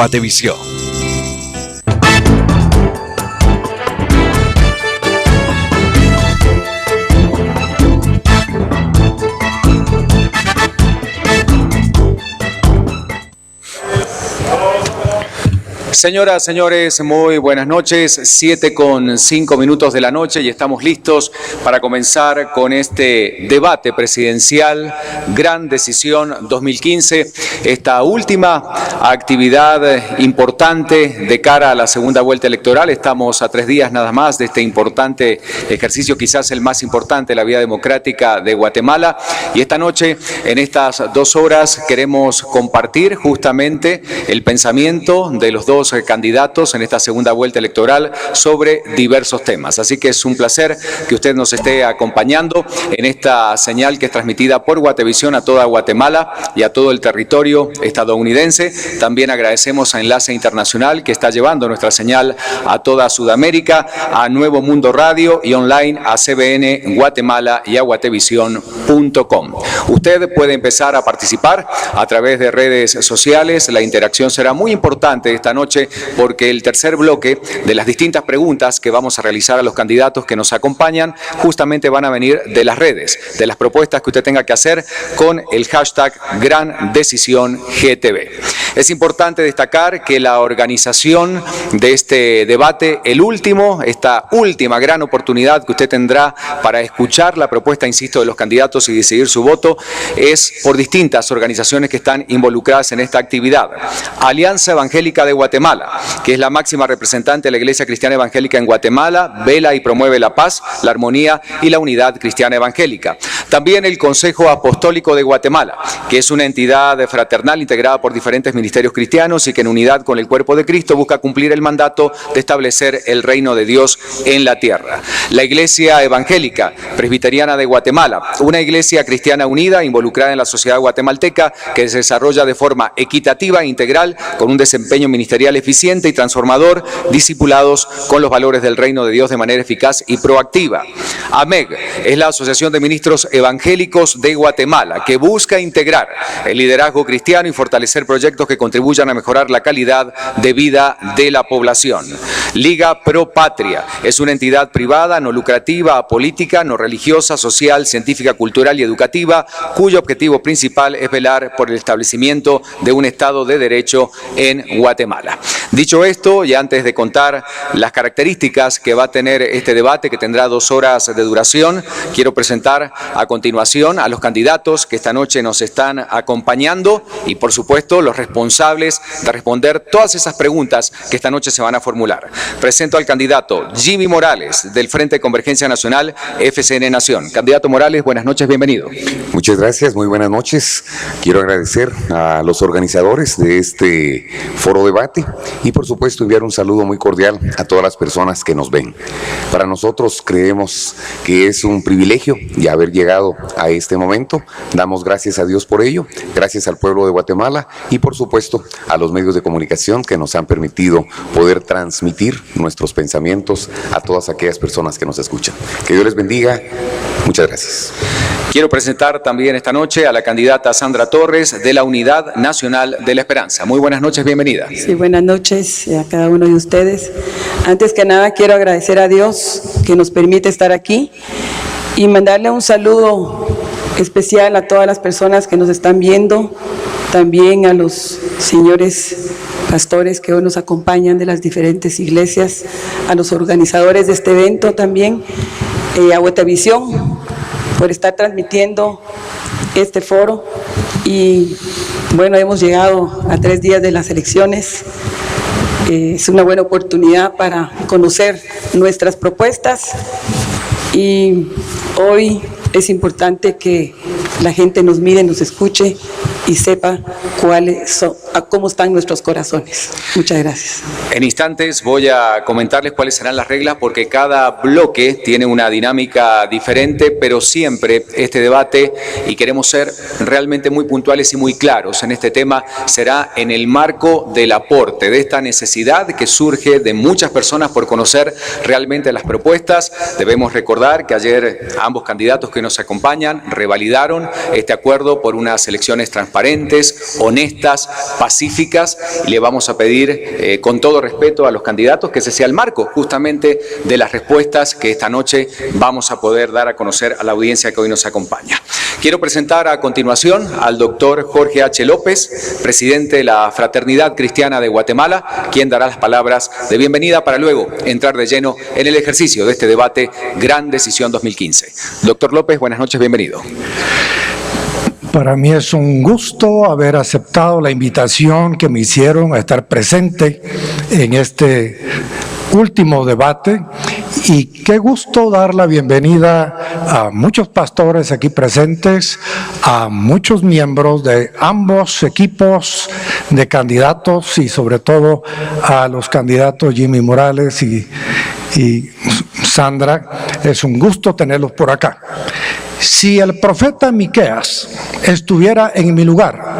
Guatevisión. Señoras, señores, muy buenas noches, 7:05 de la noche y estamos listos para comenzar con este debate presidencial, Gran Decisión 2015, esta última actividad importante de cara a la segunda vuelta electoral. Estamos a 3 días nada más de este importante ejercicio, quizás el más importante de la vida democrática de Guatemala, y esta noche, en estas 2 horas, queremos compartir justamente el pensamiento de los dos candidatos en esta segunda vuelta electoral sobre diversos temas. Así que es un placer que usted nos esté acompañando en esta señal que es transmitida por Guatevisión a toda Guatemala y a todo el territorio estadounidense. También agradecemos a Enlace Internacional que está llevando nuestra señal a toda Sudamérica, a Nuevo Mundo Radio y online a CBN Guatemala y a guatevisión.com. Usted puede empezar a participar a través de redes sociales. La interacción será muy importante esta noche porque el tercer bloque de las distintas preguntas que vamos a realizar a los candidatos que nos acompañan justamente van a venir de las redes, de las propuestas que usted tenga que hacer con el hashtag Gran Decisión GTV. Es importante destacar que la organización de este debate, esta última gran oportunidad que usted tendrá para escuchar la propuesta, insisto, de los candidatos y decidir su voto, es por distintas organizaciones que están involucradas en esta actividad. Alianza Evangélica de Guatemala, que es la máxima representante de la Iglesia Cristiana Evangélica en Guatemala, vela y promueve la paz, la armonía y la unidad cristiana evangélica. También el Consejo Apostólico de Guatemala, que es una entidad fraternal integrada por diferentes ministerios cristianos y que en unidad con el cuerpo de Cristo busca cumplir el mandato de establecer el reino de Dios en la tierra. La Iglesia Evangélica Presbiteriana de Guatemala, una iglesia cristiana unida, involucrada en la sociedad guatemalteca, que se desarrolla de forma equitativa e integral, con un desempeño ministerial eficiente y transformador, discipulados con los valores del reino de Dios de manera eficaz y proactiva. AMEG es la Asociación de Ministros Evangélicos de Guatemala, que busca integrar el liderazgo cristiano y fortalecer proyectos que contribuyan a mejorar la calidad de vida de la población. Liga Pro Patria es una entidad privada, no lucrativa, apolítica, no religiosa, social, científica, cultural y educativa, cuyo objetivo principal es velar por el establecimiento de un Estado de Derecho en Guatemala. Dicho esto, y antes de contar las características que va a tener este debate, que tendrá 2 horas de duración, quiero presentar a continuación a los candidatos que esta noche nos están acompañando y, por supuesto, los responsables de responder todas esas preguntas que esta noche se van a formular. Presento al candidato Jimmy Morales, del Frente de Convergencia Nacional, FCN Nación. Candidato Morales, buenas noches, bienvenido. Muchas gracias, muy buenas noches. Quiero agradecer a los organizadores de este foro debate y, por supuesto, enviar un saludo muy cordial a todas las personas que nos ven. Para nosotros creemos que es un privilegio ya haber llegado a este momento. Damos gracias a Dios por ello, gracias al pueblo de Guatemala y, por supuesto, a los medios de comunicación que nos han permitido poder transmitir nuestros pensamientos a todas aquellas personas que nos escuchan. Que Dios les bendiga. Muchas gracias. Quiero presentar también esta noche a la candidata Sandra Torres, de la Unidad Nacional de la Esperanza. Muy buenas noches, bienvenida. Sí, buenas noches a cada uno de ustedes. Antes que nada, quiero agradecer a Dios que nos permite estar aquí y mandarle un saludo especial a todas las personas que nos están viendo, también a los señores pastores que hoy nos acompañan de las diferentes iglesias, a los organizadores de este evento también, a Guatevisión por estar transmitiendo este foro. Y bueno, hemos llegado a 3 días de las elecciones. Es una buena oportunidad para conocer nuestras propuestas y hoy es importante que la gente nos mire, nos escuche y sepa cómo están nuestros corazones. Muchas gracias. En instantes voy a comentarles cuáles serán las reglas, porque cada bloque tiene una dinámica diferente, pero siempre este debate, y queremos ser realmente muy puntuales y muy claros en este tema, será en el marco del aporte, de esta necesidad que surge de muchas personas por conocer realmente las propuestas. Debemos recordar que ayer ambos candidatos que nos acompañan revalidaron este acuerdo por unas elecciones transparentes transparentes, honestas, pacíficas, y le vamos a pedir con todo respeto a los candidatos que ese sea el marco justamente de las respuestas que esta noche vamos a poder dar a conocer a la audiencia que hoy nos acompaña. Quiero presentar a continuación al doctor Jorge H. López, presidente de la Fraternidad Cristiana de Guatemala, quien dará las palabras de bienvenida para luego entrar de lleno en el ejercicio de este debate Gran Decisión 2015. Doctor López, buenas noches, bienvenido. Para mí es un gusto haber aceptado la invitación que me hicieron a estar presente en este último debate, y qué gusto dar la bienvenida a muchos pastores aquí presentes, a muchos miembros de ambos equipos de candidatos y sobre todo a los candidatos Jimmy Morales y Sandra. Es un gusto tenerlos por acá. Si el profeta Miqueas estuviera en mi lugar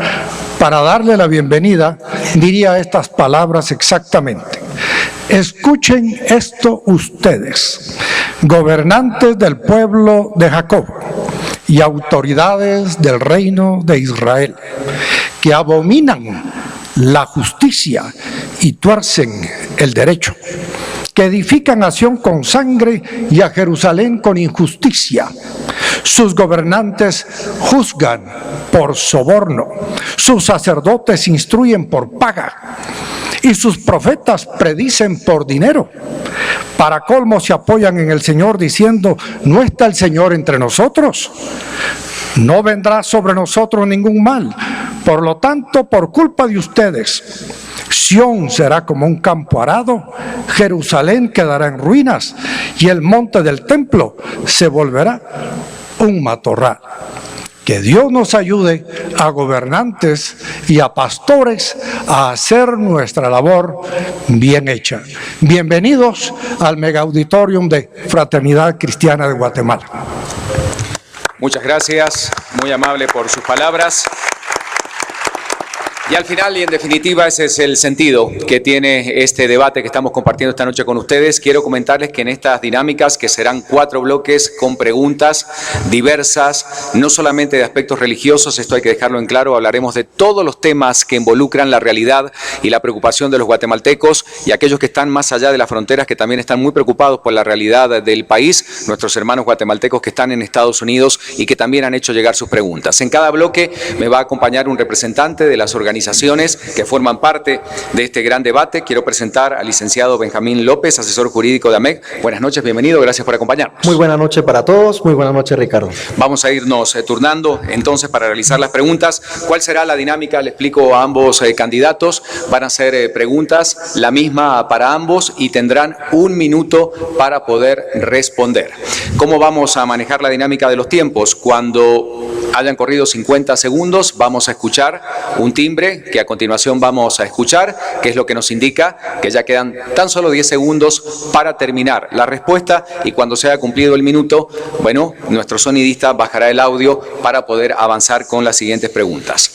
para darle la bienvenida, diría estas palabras exactamente. Escuchen esto ustedes, gobernantes del pueblo de Jacob y autoridades del reino de Israel, que abominan la justicia y tuercen el derecho, que edifican a Sión con sangre y a Jerusalén con injusticia. Sus gobernantes juzgan por soborno, sus sacerdotes instruyen por paga, y sus profetas predicen por dinero. Para colmo se apoyan en el Señor diciendo, ¿no está el Señor entre nosotros? No vendrá sobre nosotros ningún mal. Por lo tanto, por culpa de ustedes, Sión será como un campo arado, Jerusalén quedará en ruinas y el monte del templo se volverá un matorral. Que Dios nos ayude a gobernantes y a pastores a hacer nuestra labor bien hecha. Bienvenidos al mega auditorium de Fraternidad Cristiana de Guatemala. Muchas gracias, muy amable por sus palabras. Y al final, y en definitiva, ese es el sentido que tiene este debate que estamos compartiendo esta noche con ustedes. Quiero comentarles que en estas dinámicas, que serán 4 bloques con preguntas diversas, no solamente de aspectos religiosos, esto hay que dejarlo en claro, hablaremos de todos los temas que involucran la realidad y la preocupación de los guatemaltecos y aquellos que están más allá de las fronteras, que también están muy preocupados por la realidad del país, nuestros hermanos guatemaltecos que están en Estados Unidos y que también han hecho llegar sus preguntas. En cada bloque me va a acompañar un representante de las organizaciones que forman parte de este gran debate. Quiero presentar al licenciado Benjamín López, asesor jurídico de AMEC. Buenas noches, bienvenido, gracias por acompañarnos. Muy buena noche para todos, muy buenas noches, Ricardo. Vamos a irnos turnando entonces para realizar las preguntas. ¿Cuál será la dinámica? Le explico a ambos candidatos. Van a ser preguntas, la misma para ambos, y tendrán 1 minuto para poder responder. ¿Cómo vamos a manejar la dinámica de los tiempos? Cuando hayan corrido 50 segundos, vamos a escuchar un timbre que a continuación vamos a escuchar, que es lo que nos indica que ya quedan tan solo 10 segundos para terminar la respuesta, y cuando se haya cumplido el minuto, bueno, nuestro sonidista bajará el audio para poder avanzar con las siguientes preguntas.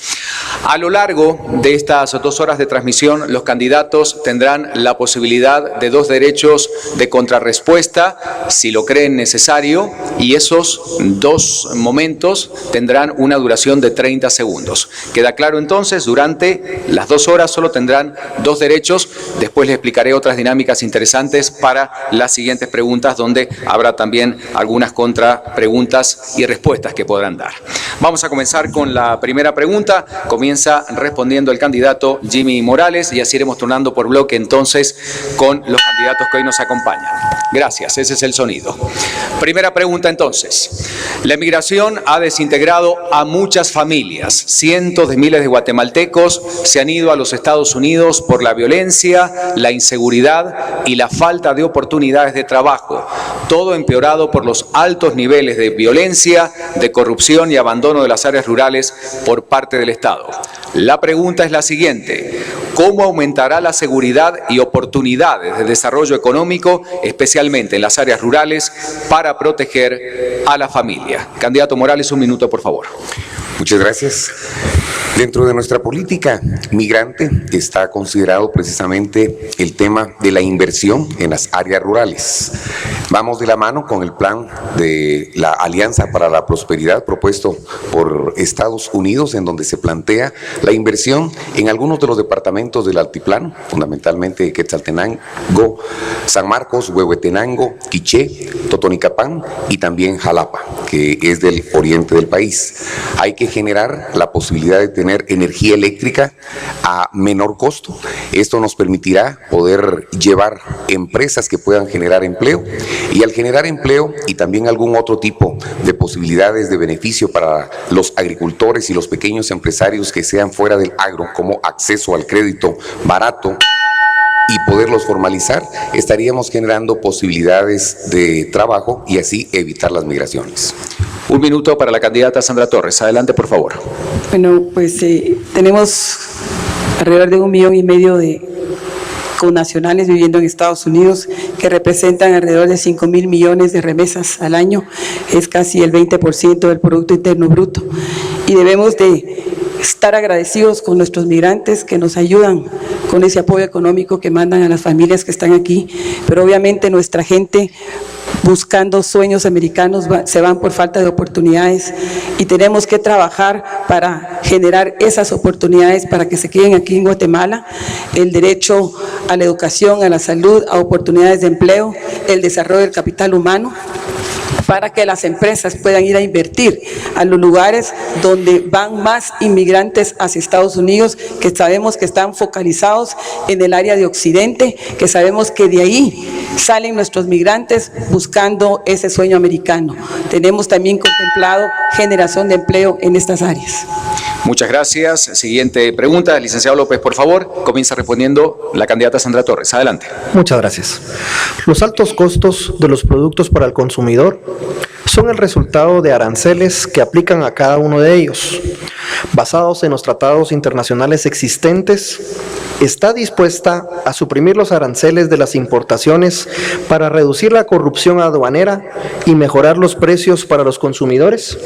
A lo largo de estas 2 horas de transmisión, los candidatos tendrán la posibilidad de 2 derechos de contrarrespuesta, si lo creen necesario, y esos 2 momentos tendrán una duración de 30 segundos. ¿Queda claro entonces? Durante las 2 horas solo tendrán 2 derechos. Después les explicaré otras dinámicas interesantes para las siguientes preguntas, donde habrá también algunas contrapreguntas y respuestas que podrán dar. Vamos a comenzar con la primera pregunta. Comienza respondiendo el candidato Jimmy Morales, y así iremos turnando por bloque entonces con los candidatos que hoy nos acompañan. Gracias, ese es el sonido. Primera pregunta entonces. La emigración ha desintegrado a muchas familias. Cientos de miles de guatemaltecos se han ido a los Estados Unidos por la violencia, la inseguridad y la falta de oportunidades de trabajo. Todo empeorado por los altos niveles de violencia, de corrupción y abandono de las áreas rurales por parte del Estado. La pregunta es la siguiente. ¿Cómo aumentará la seguridad y oportunidades de desarrollo económico, especialmente en las áreas rurales, para proteger a la familia? Candidato Morales, un minuto, por favor. Muchas gracias. Dentro de nuestra política migrante está considerado precisamente el tema de la inversión en las áreas rurales. Vamos de la mano con el plan de la Alianza para la Prosperidad propuesto por Estados Unidos, en donde se plantea la inversión en algunos de los departamentos del altiplano, fundamentalmente Quetzaltenango, San Marcos, Huehuetenango, Quiché, Totonicapán y también Jalapa, que es del oriente del país. Hay que generar la posibilidad de tener energía eléctrica a menor costo. Esto nos permitirá poder llevar empresas que puedan generar empleo, y al generar empleo y también algún otro tipo de posibilidades de beneficio para los agricultores y los pequeños empresarios que sean fuera del agro, como acceso al crédito barato y poderlos formalizar, estaríamos generando posibilidades de trabajo y así evitar las migraciones. Un minuto para la candidata Sandra Torres. Adelante, por favor. Bueno, pues tenemos alrededor de 1,5 millones de connacionales viviendo en Estados Unidos, que representan alrededor de 5,000 millones de remesas al año. Es casi el 20% del Producto Interno Bruto. Y debemos de estar agradecidos con nuestros migrantes que nos ayudan con ese apoyo económico que mandan a las familias que están aquí, pero obviamente nuestra gente buscando sueños americanos se van por falta de oportunidades, y tenemos que trabajar para generar esas oportunidades para que se queden aquí en Guatemala. El derecho a la educación, a la salud, a oportunidades de empleo, el desarrollo del capital humano, para que las empresas puedan ir a invertir a los lugares donde van más inmigrantes hacia Estados Unidos, que sabemos que están focalizados en el área de Occidente, que sabemos que de ahí salen nuestros migrantes buscando ese sueño americano. Tenemos también contemplado generación de empleo en estas áreas. Muchas gracias. Siguiente pregunta, licenciado López, por favor. Comienza respondiendo la candidata Sandra Torres. Adelante. Muchas gracias. Los altos costos de los productos para el consumidor son el resultado de aranceles que aplican a cada uno de ellos. Basados en los tratados internacionales existentes, ¿está dispuesta a suprimir los aranceles de las importaciones para reducir la corrupción aduanera y mejorar los precios para los consumidores?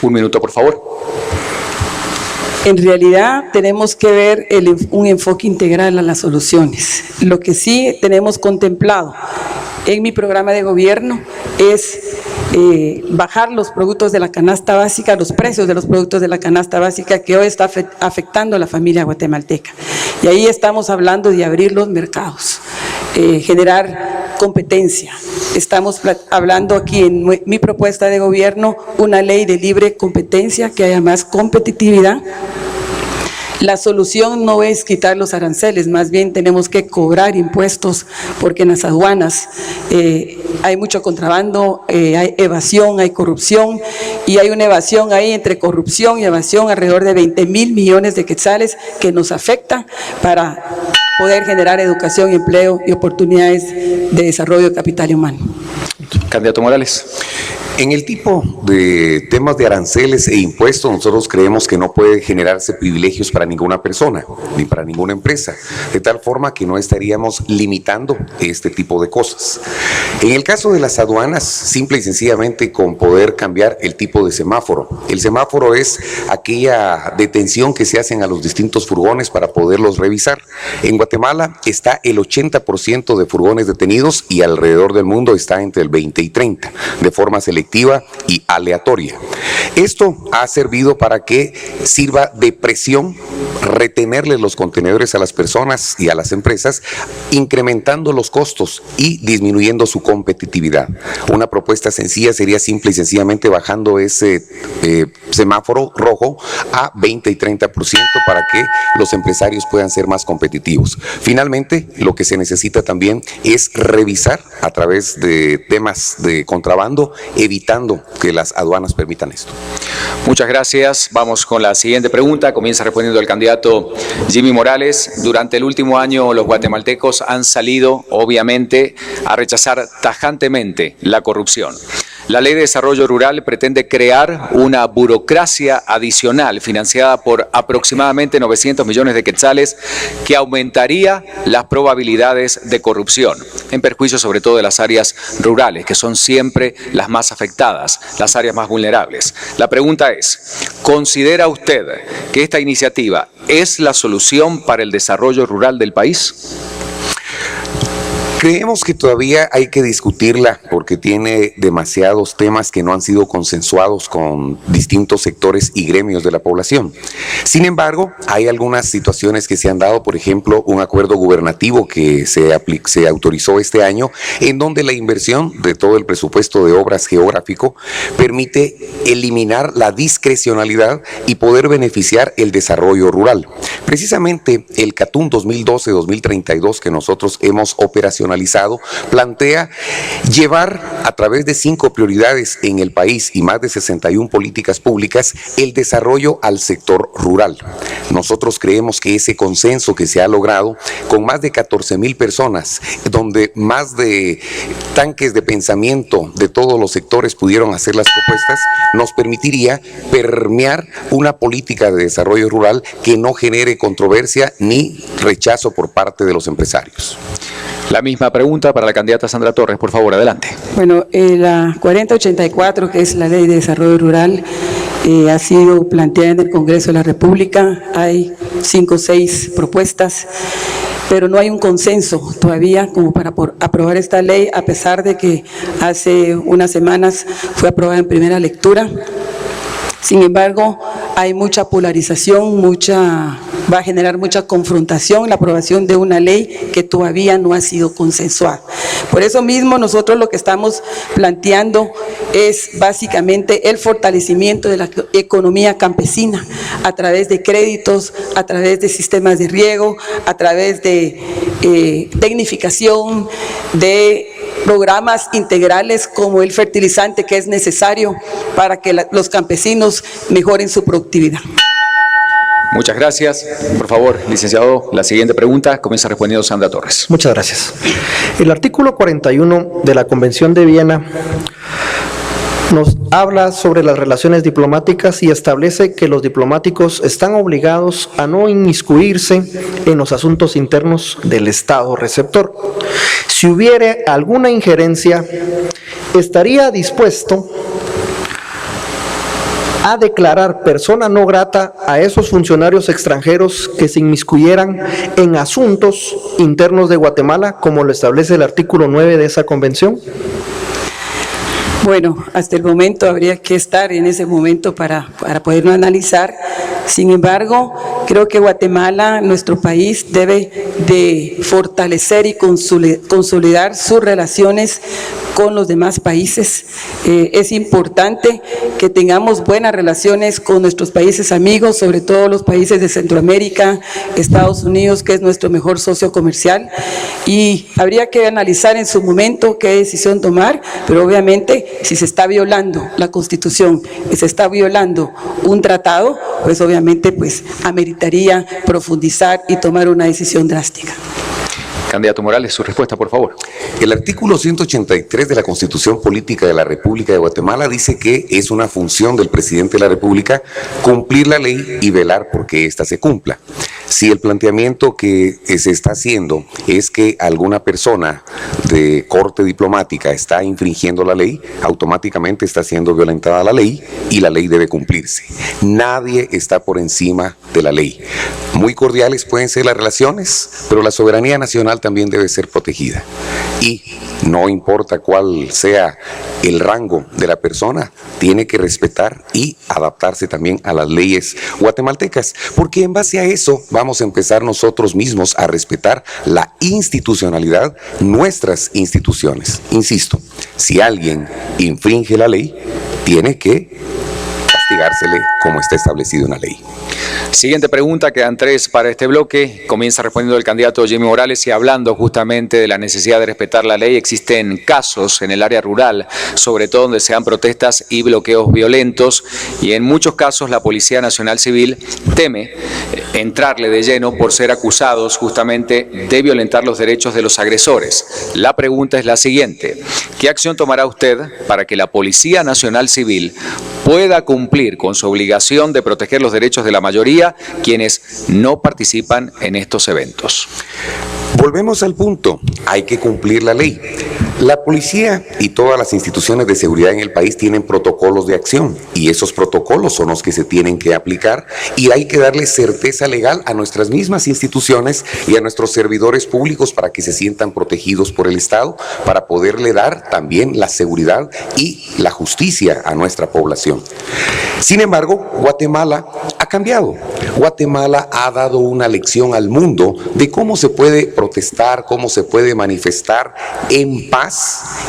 Un minuto, por favor. En realidad tenemos que ver un enfoque integral a las soluciones. Lo que sí tenemos contemplado en mi programa de gobierno es bajar los productos de la canasta básica, los precios de los productos de la canasta básica, que hoy está afectando a la familia guatemalteca. Y ahí estamos hablando de abrir los mercados, generar competencia. Estamos hablando aquí en mi propuesta de gobierno una ley de libre competencia, que haya más competitividad. La solución no es quitar los aranceles, más bien tenemos que cobrar impuestos, porque en las aduanas hay mucho contrabando, hay evasión, hay corrupción, y hay una evasión ahí entre corrupción y evasión alrededor de 20,000 millones de quetzales que nos afecta para poder generar educación, empleo y oportunidades de desarrollo de capital humano. Candidato Morales. En el tipo de temas de aranceles e impuestos, nosotros creemos que no puede generarse privilegios para ninguna persona, ni para ninguna empresa, de tal forma que no estaríamos limitando este tipo de cosas. En el caso de las aduanas, simple y sencillamente con poder cambiar el tipo de semáforo. El semáforo es aquella detención que se hacen a los distintos furgones para poderlos revisar. En Guatemala está el 80% de furgones detenidos, y alrededor del mundo está entre el 20 y 30, de forma selectiva y aleatoria. Esto ha servido para que sirva de presión retenerle los contenedores a las personas y a las empresas, incrementando los costos y disminuyendo su competitividad. Una propuesta sencilla sería simple y sencillamente bajando ese semáforo rojo a 20 y 30% para que los empresarios puedan ser más competitivos. Finalmente, lo que se necesita también es revisar a través de temas de contrabando, evitando que las aduanas permitan esto. Muchas gracias. Vamos con la siguiente pregunta. Comienza respondiendo el candidato Jimmy Morales. Durante el último año, los guatemaltecos han salido, obviamente, a rechazar tajantemente la corrupción. La Ley de Desarrollo Rural pretende crear una burocracia adicional financiada por aproximadamente 900 millones de quetzales que aumentaría las probabilidades de corrupción, en perjuicio sobre todo de las áreas rurales, que son siempre las más afectadas, las áreas más vulnerables. La pregunta es, ¿considera usted que esta iniciativa es la solución para el desarrollo rural del país? Creemos que todavía hay que discutirla porque tiene demasiados temas que no han sido consensuados con distintos sectores y gremios de la población. Sin embargo, hay algunas situaciones que se han dado, por ejemplo, un acuerdo gubernativo que se autorizó este año, en donde la inversión de todo el presupuesto de obras geográfico permite eliminar la discrecionalidad y poder beneficiar el desarrollo rural. Precisamente el CATUM 2012-2032 que nosotros hemos operacionalizado plantea llevar a través de 5 prioridades en el país y más de 61 políticas públicas el desarrollo al sector rural. Nosotros creemos que ese consenso que se ha logrado con más de 14,000 personas, donde más de tanques de pensamiento de todos los sectores pudieron hacer las propuestas, nos permitiría permear una política de desarrollo rural que no genere controversia ni rechazo por parte de los empresarios. La misma pregunta para la candidata Sandra Torres, por favor, adelante. Bueno, la 4084, que es la Ley de Desarrollo Rural, ha sido planteada en el Congreso de la República. Hay 5 o 6 propuestas, pero no hay un consenso todavía como para aprobar esta ley, a pesar de que hace unas semanas fue aprobada en primera lectura. Sin embargo, hay mucha polarización, va a generar mucha confrontación la aprobación de una ley que todavía no ha sido consensuada. Por eso mismo nosotros lo que estamos planteando es básicamente el fortalecimiento de la economía campesina a través de créditos, a través de sistemas de riego, a través de tecnificación, de programas integrales como el fertilizante que es necesario para que los campesinos mejoren su productividad. Muchas gracias. Por favor, licenciado, la siguiente pregunta comienza respondiendo Sandra Torres. Muchas gracias. El artículo 41 de la Convención de Viena nos habla sobre las relaciones diplomáticas y establece que los diplomáticos están obligados a no inmiscuirse en los asuntos internos del Estado receptor. Si hubiere alguna injerencia, ¿estaría dispuesto a declarar persona no grata a esos funcionarios extranjeros que se inmiscuyeran en asuntos internos de Guatemala, como lo establece el artículo 9 de esa convención? Bueno, hasta el momento habría que estar en ese momento para poderlo analizar. Sin embargo, creo que Guatemala, nuestro país, debe de fortalecer y consolidar sus relaciones con los demás países. Es importante que tengamos buenas relaciones con nuestros países amigos, sobre todo los países de Centroamérica, Estados Unidos, que es nuestro mejor socio comercial, y habría que analizar en su momento qué decisión tomar, pero obviamente si se está violando la Constitución y se está violando un tratado, pues obviamente pues ameritaría profundizar y tomar una decisión drástica. Candidato Morales, su respuesta, por favor. El artículo 183 de la Constitución Política de la República de Guatemala dice que es una función del presidente de la República cumplir la ley y velar por que ésta se cumpla. Si el planteamiento que se está haciendo es que alguna persona de corte diplomática está infringiendo la ley, automáticamente está siendo violentada la ley y la ley debe cumplirse. Nadie está por encima de la ley. Muy cordiales pueden ser las relaciones, pero la soberanía nacional también debe ser protegida. Y no importa cuál sea el rango de la persona, tiene que respetar y adaptarse también a las leyes guatemaltecas, porque en base a eso vamos a empezar nosotros mismos a respetar la institucionalidad, nuestras instituciones. Insisto, si alguien infringe la ley, tiene que castigársele como está establecido en la ley. Siguiente pregunta, quedan 3 para este bloque. Comienza respondiendo el candidato Jimmy Morales y hablando justamente de la necesidad de respetar la ley. Existen casos en el área rural, sobre todo donde se dan protestas y bloqueos violentos, y en muchos casos la Policía Nacional Civil teme entrarle de lleno por ser acusados justamente de violentar los derechos de los agresores. La pregunta es la siguiente: ¿qué acción tomará usted para que la Policía Nacional Civil pueda cumplir con su obligación de proteger los derechos de la mayoría, quienes no participan en estos eventos? Volvemos al punto, hay que cumplir la ley. La policía y todas las instituciones de seguridad en el país tienen protocolos de acción y esos protocolos son los que se tienen que aplicar y hay que darle certeza legal a nuestras mismas instituciones y a nuestros servidores públicos para que se sientan protegidos por el Estado, para poderle dar también la seguridad y la justicia a nuestra población. Sin embargo, Guatemala ha cambiado. Guatemala ha dado una lección al mundo de cómo se puede protestar, cómo se puede manifestar en paz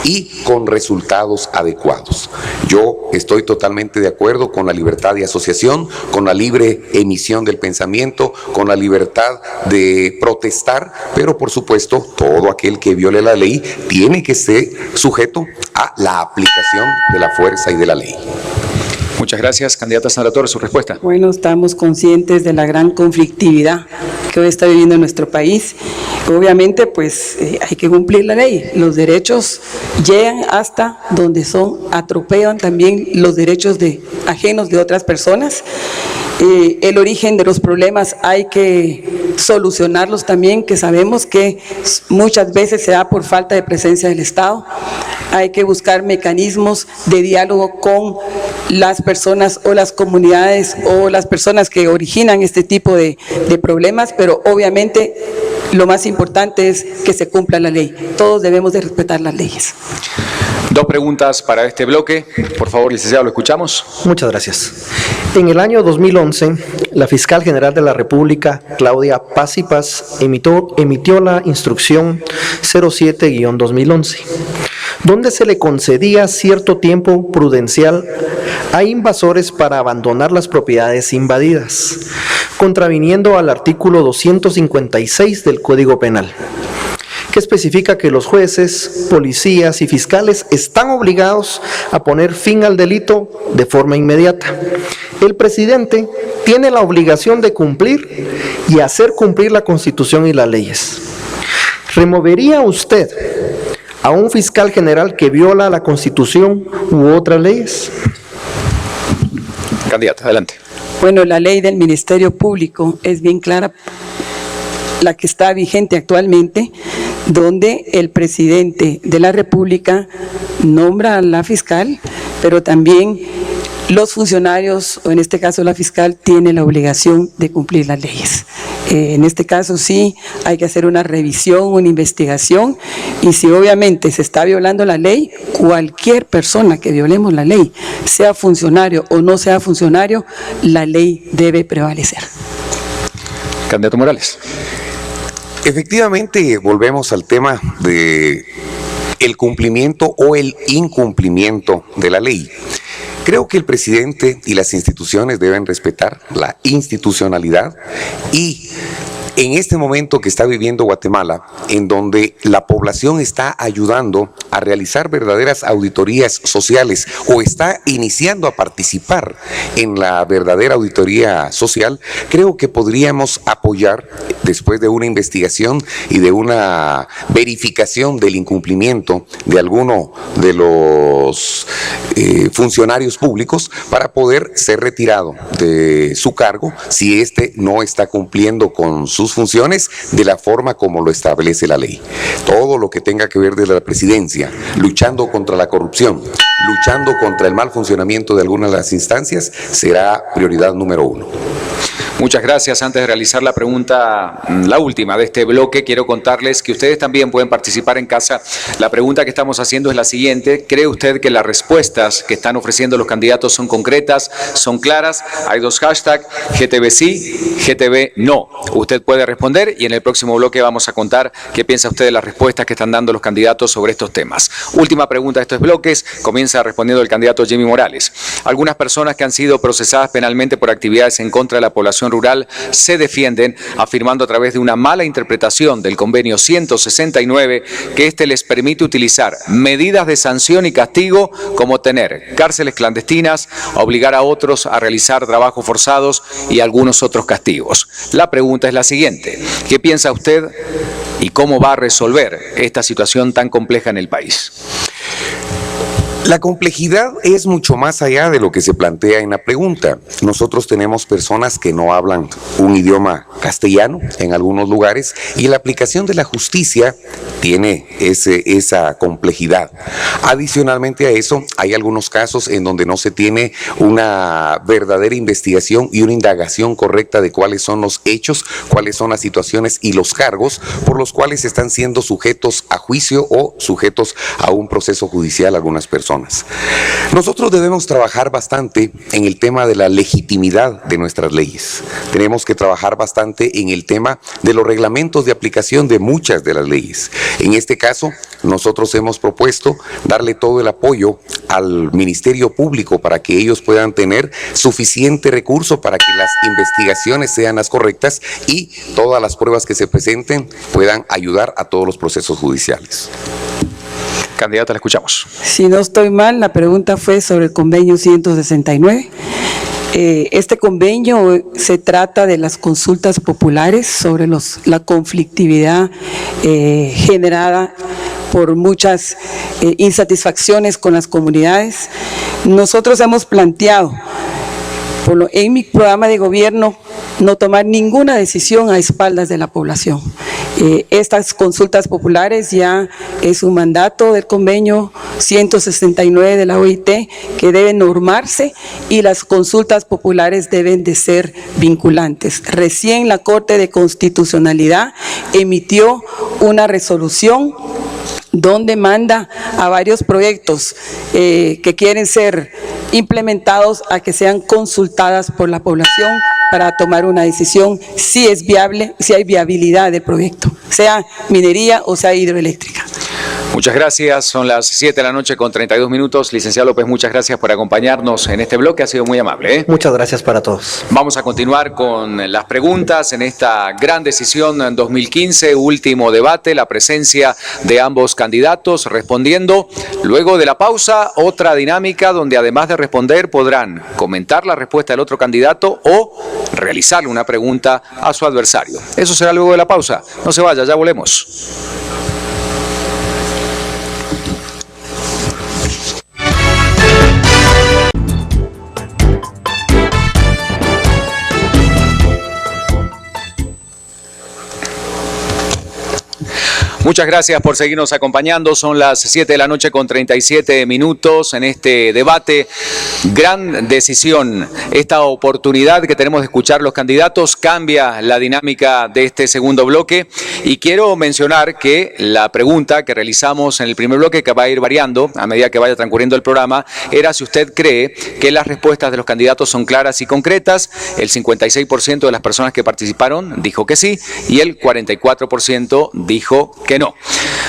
y con resultados adecuados. Yo estoy totalmente de acuerdo con la libertad de asociación, con la libre emisión del pensamiento, con la libertad de protestar, pero por supuesto todo aquel que viole la ley tiene que ser sujeto a la aplicación de la fuerza y de la ley. Muchas gracias. Candidata Sandra Torres, su respuesta. Bueno, estamos conscientes de la gran conflictividad que hoy está viviendo nuestro país. Obviamente, pues hay que cumplir la ley. Los derechos llegan hasta donde atropellan también los derechos ajenos de otras personas. El origen de los problemas hay que solucionarlos también, que sabemos que muchas veces se da por falta de presencia del Estado. Hay que buscar mecanismos de diálogo con las personas o las comunidades o las personas que originan este tipo de problemas, pero obviamente lo más importante es que se cumpla la ley. Todos debemos de respetar las leyes. 2 preguntas para este bloque. Por favor, licenciado, lo escuchamos. Muchas gracias. En el año 2011, la Fiscal General de la República, Claudia Paz y Paz, emitió la instrucción 07-2011, donde se le concedía cierto tiempo prudencial a invasores para abandonar las propiedades invadidas, contraviniendo al artículo 256 del Código Penal, que especifica que los jueces, policías y fiscales están obligados a poner fin al delito de forma inmediata. El presidente tiene la obligación de cumplir y hacer cumplir la Constitución y las leyes. ¿Removería usted a un fiscal general que viola la Constitución u otras leyes? Candidata, adelante. Bueno, la ley del Ministerio Público es bien clara, la que está vigente actualmente, donde el presidente de la República nombra a la fiscal, pero también los funcionarios, o en este caso la fiscal, tiene la obligación de cumplir las leyes. En este caso sí hay que hacer una revisión, una investigación, y si obviamente se está violando la ley, cualquier persona que violemos la ley, sea funcionario o no sea funcionario, la ley debe prevalecer. Candidato Morales. Efectivamente, volvemos al tema de el cumplimiento o el incumplimiento de la ley. Creo que el presidente y las instituciones deben respetar la institucionalidad y en este momento que está viviendo Guatemala, en donde la población está ayudando a realizar verdaderas auditorías sociales o está iniciando a participar en la verdadera auditoría social, creo que podríamos apoyar, después de una investigación y de una verificación del incumplimiento de alguno de los funcionarios públicos, para poder ser retirado de su cargo si éste no está cumpliendo con sus funciones de la forma como lo establece la ley. Todo lo que tenga que ver desde la presidencia, luchando contra la corrupción, luchando contra el mal funcionamiento de algunas de las instancias, será prioridad número 1. Muchas gracias. Antes de realizar la pregunta, la última de este bloque, quiero contarles que ustedes también pueden participar en casa. La pregunta que estamos haciendo es la siguiente: ¿cree usted que las respuestas que están ofreciendo los candidatos son concretas, son claras? Hay 2 hashtags, GTV sí, GTV no. Usted puede responder y en el próximo bloque vamos a contar qué piensa usted de las respuestas que están dando los candidatos sobre estos temas. Última pregunta de estos bloques, comienza respondiendo el candidato Jimmy Morales. Algunas personas que han sido procesadas penalmente por actividades en contra de la población rural se defienden afirmando a través de una mala interpretación del convenio 169 que este les permite utilizar medidas de sanción y castigo como tener cárceles clandestinas, obligar a otros a realizar trabajos forzados y algunos otros castigos. La pregunta es la siguiente: ¿qué piensa usted y cómo va a resolver esta situación tan compleja en el país? La complejidad es mucho más allá de lo que se plantea en la pregunta. Nosotros tenemos personas que no hablan un idioma castellano en algunos lugares y la aplicación de la justicia tiene esa complejidad. Adicionalmente a eso, hay algunos casos en donde no se tiene una verdadera investigación y una indagación correcta de cuáles son los hechos, cuáles son las situaciones y los cargos por los cuales están siendo sujetos a juicio o sujetos a un proceso judicial algunas personas. Nosotros debemos trabajar bastante en el tema de la legitimidad de nuestras leyes. Tenemos que trabajar bastante en el tema de los reglamentos de aplicación de muchas de las leyes. En este caso, nosotros hemos propuesto darle todo el apoyo al Ministerio Público para que ellos puedan tener suficiente recurso para que las investigaciones sean las correctas y todas las pruebas que se presenten puedan ayudar a todos los procesos judiciales. Candidata, la escuchamos. Si no estoy mal, la pregunta fue sobre el convenio 169. Este convenio se trata de las consultas populares sobre la conflictividad generada por muchas insatisfacciones con las comunidades. Nosotros hemos planteado en mi programa de gobierno no tomar ninguna decisión a espaldas de la población. Estas consultas populares ya es un mandato del convenio 169 de la OIT que debe normarse y las consultas populares deben de ser vinculantes. Recién la Corte de Constitucionalidad emitió una resolución donde manda a varios proyectos que quieren ser implementados a que sean consultadas por la población para tomar una decisión si es viable, si hay viabilidad del proyecto, sea minería o sea hidroeléctrica. Muchas gracias, son las 7 de la noche con 32 minutos. Licenciado López, muchas gracias por acompañarnos en este bloque, ha sido muy amable. Muchas gracias para todos. Vamos a continuar con las preguntas en esta gran decisión en 2015, último debate, la presencia de ambos candidatos respondiendo. Luego de la pausa, otra dinámica donde además de responder podrán comentar la respuesta del otro candidato o realizarle una pregunta a su adversario. Eso será luego de la pausa. No se vaya, ya volvemos. Muchas gracias por seguirnos acompañando. Son las 7 de la noche con 37 minutos en este debate. Gran decisión. Esta oportunidad que tenemos de escuchar los candidatos cambia la dinámica de este segundo bloque. Y quiero mencionar que la pregunta que realizamos en el primer bloque, que va a ir variando a medida que vaya transcurriendo el programa, era si usted cree que las respuestas de los candidatos son claras y concretas. El 56% de las personas que participaron dijo que sí y el 44% dijo que no.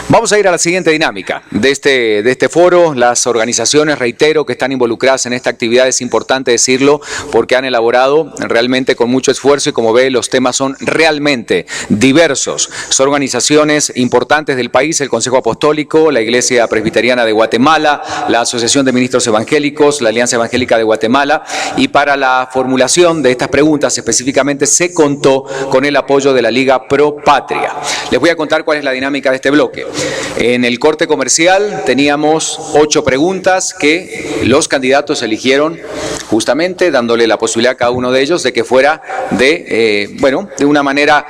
Vamos a ir a la siguiente dinámica de este foro. Las organizaciones, reitero, que están involucradas en esta actividad, es importante decirlo, porque han elaborado realmente con mucho esfuerzo y como ve, los temas son realmente diversos. Son organizaciones importantes del país, el Consejo Apostólico, la Iglesia Presbiteriana de Guatemala, la Asociación de Ministros Evangélicos, la Alianza Evangélica de Guatemala, y para la formulación de estas preguntas específicamente se contó con el apoyo de la Liga Pro Patria. Les voy a contar cuál es la dinámica de este bloque. En el corte comercial teníamos 8 preguntas que los candidatos eligieron justamente dándole la posibilidad a cada uno de ellos de que fuera de una manera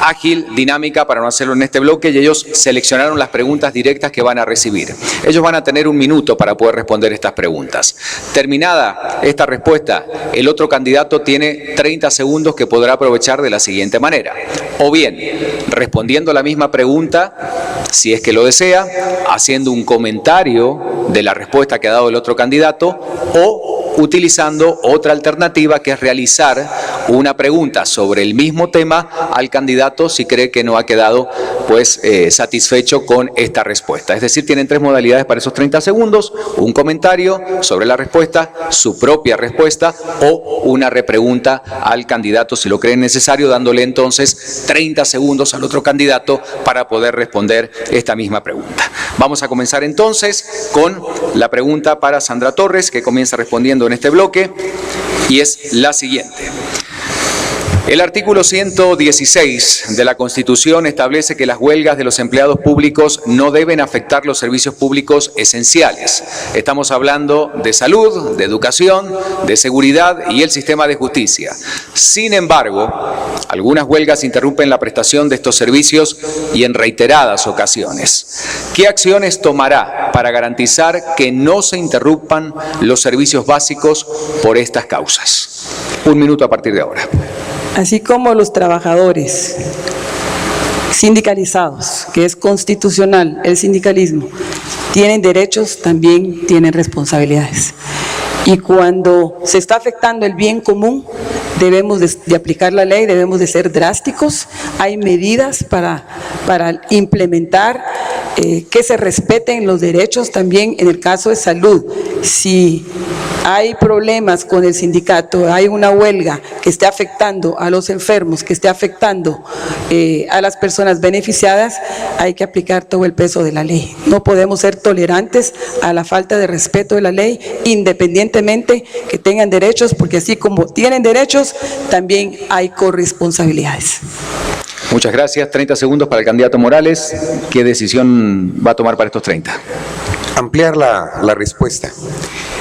ágil, dinámica, para no hacerlo en este bloque, y ellos seleccionaron las preguntas directas que van a recibir. Ellos van a tener 1 minuto para poder responder estas preguntas. Terminada esta respuesta, el otro candidato tiene 30 segundos que podrá aprovechar de la siguiente manera. O bien, respondiendo la misma pregunta, si es que lo desea, haciendo un comentario de la respuesta que ha dado el otro candidato, o utilizando otra alternativa, que es realizar una pregunta sobre el mismo tema al candidato si cree que no ha quedado pues satisfecho con esta respuesta. Es decir, tienen 3 modalidades para esos 30 segundos, un comentario sobre la respuesta, su propia respuesta o una repregunta al candidato si lo creen necesario, dándole entonces 30 segundos al otro candidato para poder responder esta misma pregunta. Vamos a comenzar entonces con la pregunta para Sandra Torres, que comienza respondiendo en este bloque, y es la siguiente. El artículo 116 de la Constitución establece que las huelgas de los empleados públicos no deben afectar los servicios públicos esenciales. Estamos hablando de salud, de educación, de seguridad y el sistema de justicia. Sin embargo, algunas huelgas interrumpen la prestación de estos servicios y en reiteradas ocasiones. ¿Qué acciones tomará para garantizar que no se interrumpan los servicios básicos por estas causas? 1 minuto a partir de ahora. Así como los trabajadores sindicalizados, que es constitucional el sindicalismo, tienen derechos, también tienen responsabilidades. Y cuando se está afectando el bien común, debemos de aplicar la ley, debemos de ser drásticos. Hay medidas para implementar que se respeten los derechos también en el caso de salud. Si hay problemas con el sindicato, hay una huelga que esté afectando a los enfermos, que esté afectando a las personas beneficiadas, hay que aplicar todo el peso de la ley. No podemos ser tolerantes a la falta de respeto de la ley, independientemente que tengan derechos, porque así como tienen derechos, también hay corresponsabilidades. Muchas gracias. 30 segundos para el candidato Morales. ¿Qué decisión va a tomar para estos 30? Ampliar la respuesta.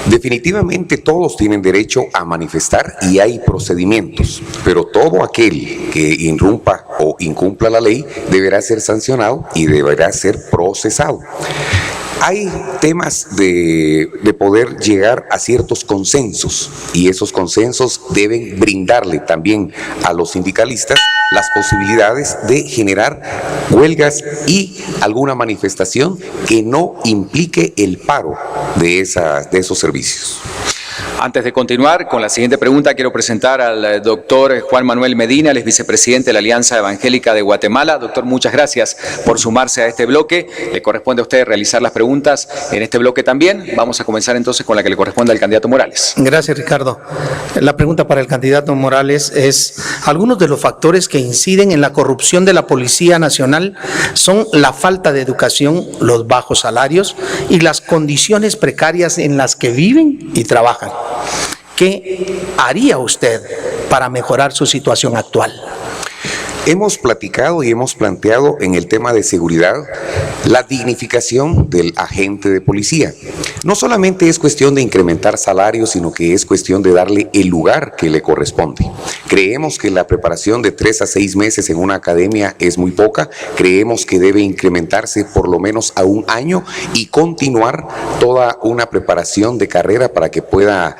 Definitivamente todos tienen derecho a manifestar y hay procedimientos, pero todo aquel que irrumpa o incumpla la ley deberá ser sancionado y deberá ser procesado. Hay temas de poder llegar a ciertos consensos y esos consensos deben brindarle también a los sindicalistas las posibilidades de generar huelgas y alguna manifestación que no implique el paro de esos servicios. Antes de continuar con la siguiente pregunta, quiero presentar al doctor Juan Manuel Medina, él es vicepresidente de la Alianza Evangélica de Guatemala. Doctor, muchas gracias por sumarse a este bloque. Le corresponde a usted realizar las preguntas en este bloque también. Vamos a comenzar entonces con la que le corresponde al candidato Morales. Gracias, Ricardo. La pregunta para el candidato Morales es: algunos de los factores que inciden en la corrupción de la Policía Nacional son la falta de educación, los bajos salarios y las condiciones precarias en las que viven y trabajan. ¿Qué haría usted para mejorar su situación actual? Hemos platicado y hemos planteado en el tema de seguridad la dignificación del agente de policía. No solamente es cuestión de incrementar salarios, sino que es cuestión de darle el lugar que le corresponde. Creemos que la preparación de 3 a 6 meses en una academia es muy poca. Creemos que debe incrementarse por lo menos a 1 año y continuar toda una preparación de carrera para que pueda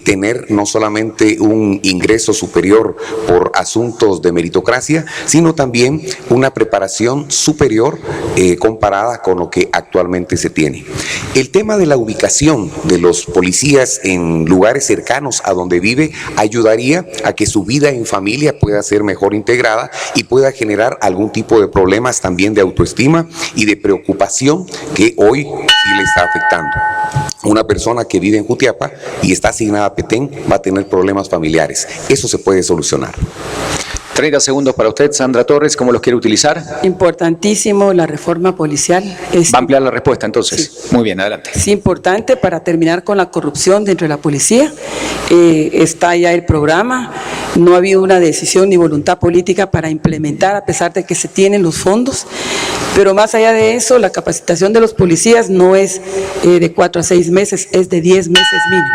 tener no solamente un ingreso superior por asuntos de meritocracia, sino también una preparación superior comparada con lo que actualmente se tiene. El tema de la ubicación de los policías en lugares cercanos a donde vive ayudaría a que su vida en familia pueda ser mejor integrada y pueda generar algún tipo de problemas también de autoestima y de preocupación que hoy sí le está afectando. Una persona que vive en Jutiapa y está asignada a Petén va a tener problemas familiares. Eso se puede solucionar. 30 segundos para usted, Sandra Torres. ¿Cómo los quiere utilizar? Importantísimo la reforma policial. ¿Va a ampliar la respuesta entonces? Sí. Muy bien, adelante. Es importante para terminar con la corrupción dentro de la policía. Está ya el programa. No ha habido una decisión ni voluntad política para implementar, a pesar de que se tienen los fondos. Pero más allá de eso, la capacitación de los policías no es de 4 a 6 meses, es de 10 meses mínimo.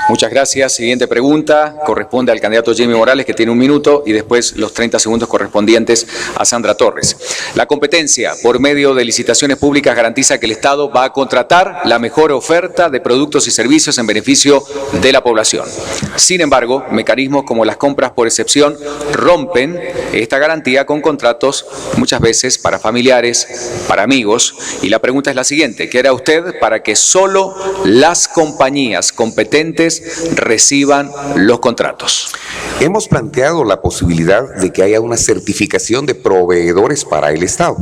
Muchas gracias. Siguiente pregunta corresponde al candidato Jimmy Morales, que tiene 1 minuto, y después los 30 segundos correspondientes a Sandra Torres. La competencia por medio de licitaciones públicas garantiza que el Estado va a contratar la mejor oferta de productos y servicios en beneficio de la población. Sin embargo, mecanismos como las compras por excepción rompen esta garantía con contratos muchas veces para familiares, para amigos. Y la pregunta es la siguiente: ¿qué hará usted para que solo las compañías competentes reciban los contratos? Hemos planteado la posibilidad de que haya una certificación de proveedores para el Estado.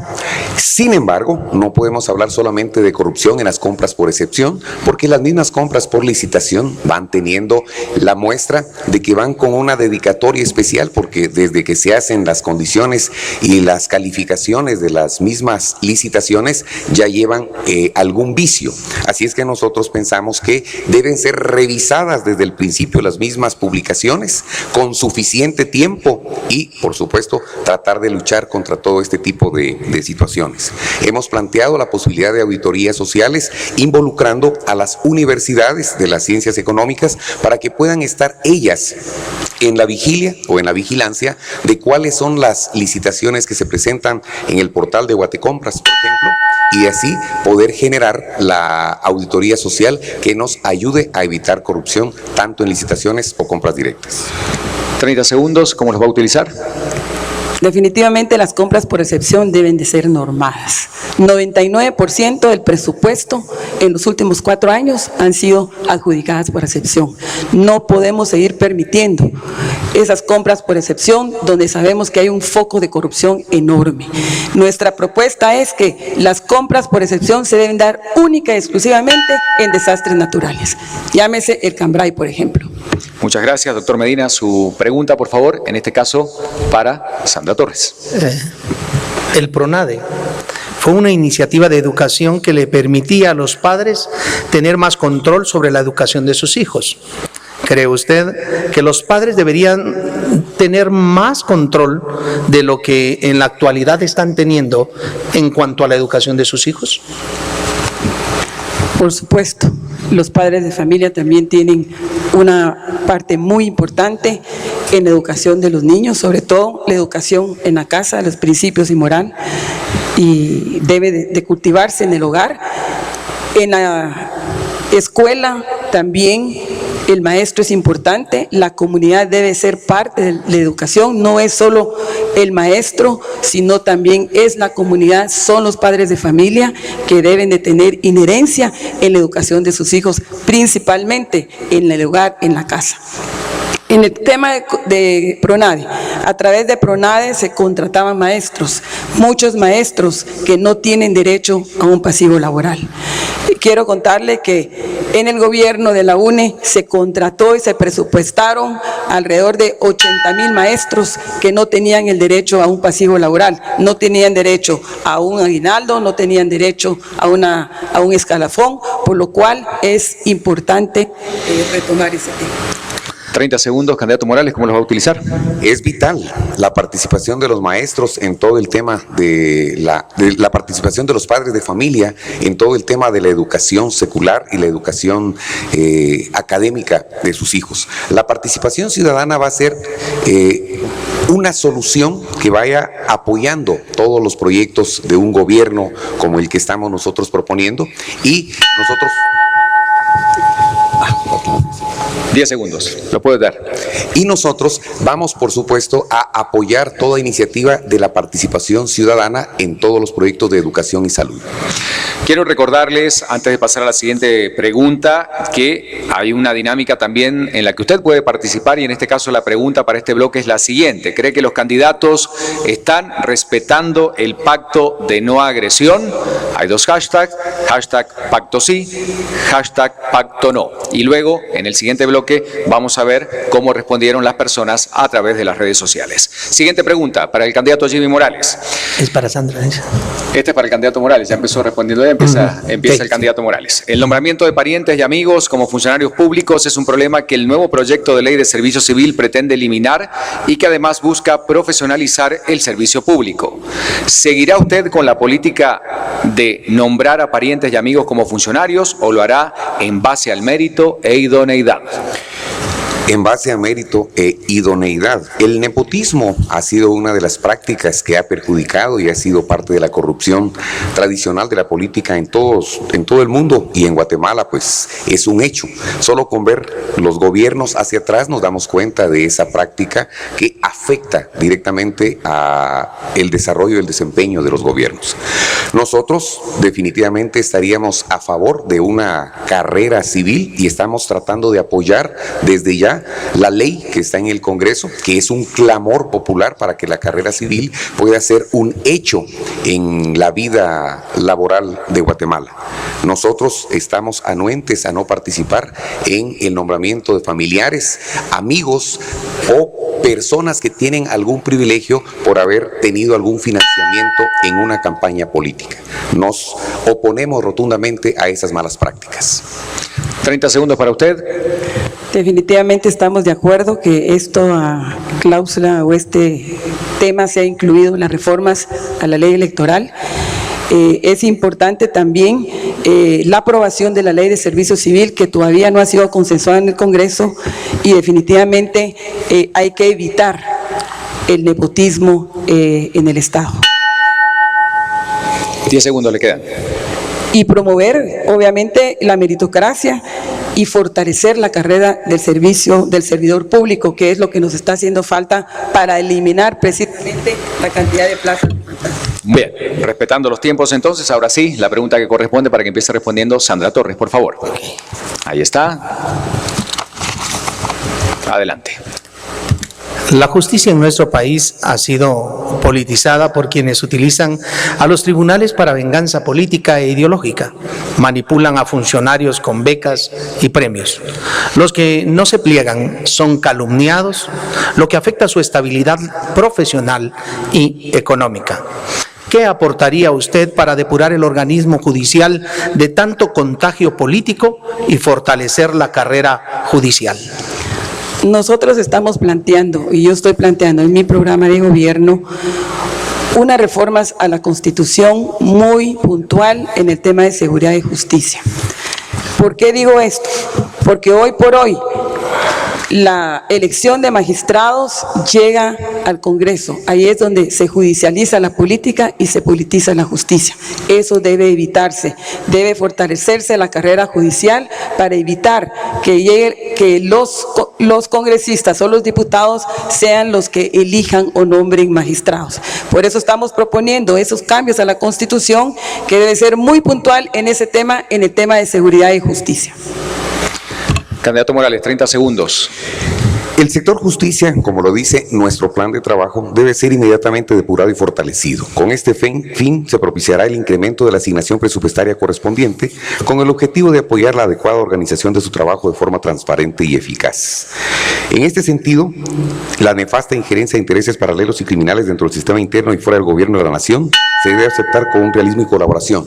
Sin embargo, no podemos hablar solamente de corrupción en las compras por excepción, porque las mismas compras por licitación van teniendo la muestra de que van con una dedicatoria especial, porque desde que se hacen las condiciones y las calificaciones de las mismas licitaciones ya llevan algún vicio. Así es que nosotros pensamos que deben ser revisadas desde el principio las mismas publicaciones con suficiente tiempo y, por supuesto, tratar de luchar contra todo este tipo de situaciones. Hemos planteado la posibilidad de auditorías sociales involucrando a las universidades de las ciencias económicas para que puedan estar ellas en la vigilia o en la vigilancia de cuáles son las licitaciones que se presentan en el portal de Guatecompras, por ejemplo, y así poder generar la auditoría social que nos ayude a evitar corrupción tanto en licitaciones o compras directas. 30 segundos, ¿cómo los va a utilizar? Definitivamente las compras por excepción deben de ser normadas. 99% del presupuesto en los últimos 4 años han sido adjudicadas por excepción. No podemos seguir permitiendo esas compras por excepción donde sabemos que hay un foco de corrupción enorme. Nuestra propuesta es que las compras por excepción se deben dar única y exclusivamente en desastres naturales. Llámese el Cambrai, por ejemplo. Muchas gracias, doctor Medina. Su pregunta, por favor, en este caso para Sandra Torres. El PRONADE fue una iniciativa de educación que le permitía a los padres tener más control sobre la educación de sus hijos. ¿Cree usted que los padres deberían tener más control de lo que en la actualidad están teniendo en cuanto a la educación de sus hijos? Por supuesto, los padres de familia también tienen una parte muy importante en la educación de los niños, sobre todo la educación en la casa, los principios y moral, y debe de cultivarse en el hogar. En la escuela también el maestro es importante, la comunidad debe ser parte de la educación, no es solo el maestro, sino también es la comunidad, son los padres de familia que deben de tener inherencia en la educación de sus hijos, principalmente en el hogar, en la casa. En el tema de PRONADE, a través de PRONADE se contrataban maestros, muchos maestros que no tienen derecho a un pasivo laboral. Quiero contarle que en el gobierno de la UNE se contrató y se presupuestaron alrededor de 80,000 maestros que no tenían el derecho a un pasivo laboral, no tenían derecho a un aguinaldo, no tenían derecho a un escalafón, por lo cual es importante retomar ese tema. 30 segundos, candidato Morales, ¿cómo los va a utilizar? Es vital la participación de los maestros en todo el tema de la participación de los padres de familia en todo el tema de la educación secular y la educación académica de sus hijos. La participación ciudadana va a ser una solución que vaya apoyando todos los proyectos de un gobierno como el que estamos nosotros proponiendo y nosotros... 10 segundos, lo puedes dar. Y nosotros vamos, por supuesto, a apoyar toda iniciativa de la participación ciudadana en todos los proyectos de educación y salud. Quiero recordarles, antes de pasar a la siguiente pregunta, que hay una dinámica también en la que usted puede participar y en este caso la pregunta para este bloque es la siguiente. ¿Cree que los candidatos están respetando el pacto de no agresión? Hay 2 hashtags, hashtag pacto sí, hashtag pacto no. Y luego, en el siguiente bloque, vamos a ver cómo respondieron las personas a través de las redes sociales. Siguiente pregunta para el candidato Jimmy Morales. Es para Sandra. Este es para el candidato Morales, ya empezó respondiendo, ya empieza Sí, el candidato Morales. El nombramiento de parientes y amigos como funcionarios públicos es un problema que el nuevo proyecto de ley de servicio civil pretende eliminar y que además busca profesionalizar el servicio público. ¿Seguirá usted con la política de nombrar a parientes y amigos como funcionarios o lo hará en base al mérito e idoneidad? En base a mérito e idoneidad. El nepotismo ha sido una de las prácticas que ha perjudicado y ha sido parte de la corrupción tradicional de la política en todo el mundo, y en Guatemala pues es un hecho. Solo con ver los gobiernos hacia atrás nos damos cuenta de esa práctica que afecta directamente a el desarrollo y el desempeño de los gobiernos. Nosotros definitivamente estaríamos a favor de una carrera civil y estamos tratando de apoyar desde ya la ley que está en el Congreso, que es un clamor popular para que la carrera civil pueda ser un hecho en la vida laboral de Guatemala. Nosotros estamos anuentes a no participar en el nombramiento de familiares, amigos o personas que tienen algún privilegio por haber tenido algún financiamiento en una campaña política. Nos oponemos rotundamente a esas malas prácticas. 30 segundos para usted. Definitivamente estamos de acuerdo que esta cláusula o este tema sea incluido en las reformas a la ley electoral. Es importante también la aprobación de la ley de servicio civil, que todavía no ha sido consensuada en el Congreso, y definitivamente hay que evitar el nepotismo en el Estado. 10 segundos le quedan. Y promover, obviamente, la meritocracia y fortalecer la carrera del servidor público, que es lo que nos está haciendo falta para eliminar precisamente la cantidad de plazas. Bien, respetando los tiempos entonces, ahora sí, la pregunta que corresponde para que empiece respondiendo Sandra Torres, por favor. Ahí está. Adelante. La justicia en nuestro país ha sido politizada por quienes utilizan a los tribunales para venganza política e ideológica. Manipulan a funcionarios con becas y premios. Los que no se pliegan son calumniados, lo que afecta su estabilidad profesional y económica. ¿Qué aportaría usted para depurar el organismo judicial de tanto contagio político y fortalecer la carrera judicial? Nosotros estamos planteando, y yo estoy planteando en mi programa de gobierno, unas reformas a la Constitución muy puntual en el tema de seguridad y justicia. ¿Por qué digo esto? Porque hoy por hoy la elección de magistrados llega al Congreso. Ahí es donde se judicializa la política y se politiza la justicia. Eso debe evitarse. Debe fortalecerse la carrera judicial para evitar que los congresistas o los diputados sean los que elijan o nombren magistrados. Por eso estamos proponiendo esos cambios a la Constitución, que debe ser muy puntual en ese tema, en el tema de seguridad y justicia. Candidato Morales, 30 segundos. El sector justicia, como lo dice nuestro plan de trabajo, debe ser inmediatamente depurado y fortalecido. Con este fin se propiciará el incremento de la asignación presupuestaria correspondiente, con el objetivo de apoyar la adecuada organización de su trabajo de forma transparente y eficaz. En este sentido, la nefasta injerencia de intereses paralelos y criminales dentro del sistema interno y fuera del gobierno de la nación se debe aceptar con un realismo y colaboración.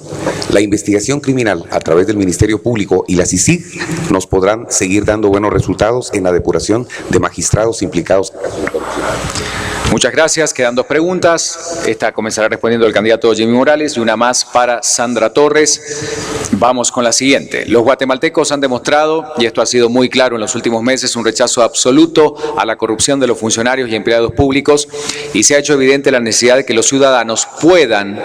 La investigación criminal a través del Ministerio Público y la CICIG nos podrán seguir dando buenos resultados en la depuración de magistrados implicados en casos de corrupción. Muchas gracias. Quedan 2 preguntas. Esta comenzará respondiendo el candidato Jimmy Morales y una más para Sandra Torres. Vamos con la siguiente. Los guatemaltecos han demostrado, y esto ha sido muy claro en los últimos meses, un rechazo absoluto a la corrupción de los funcionarios y empleados públicos, y se ha hecho evidente la necesidad de que los ciudadanos puedan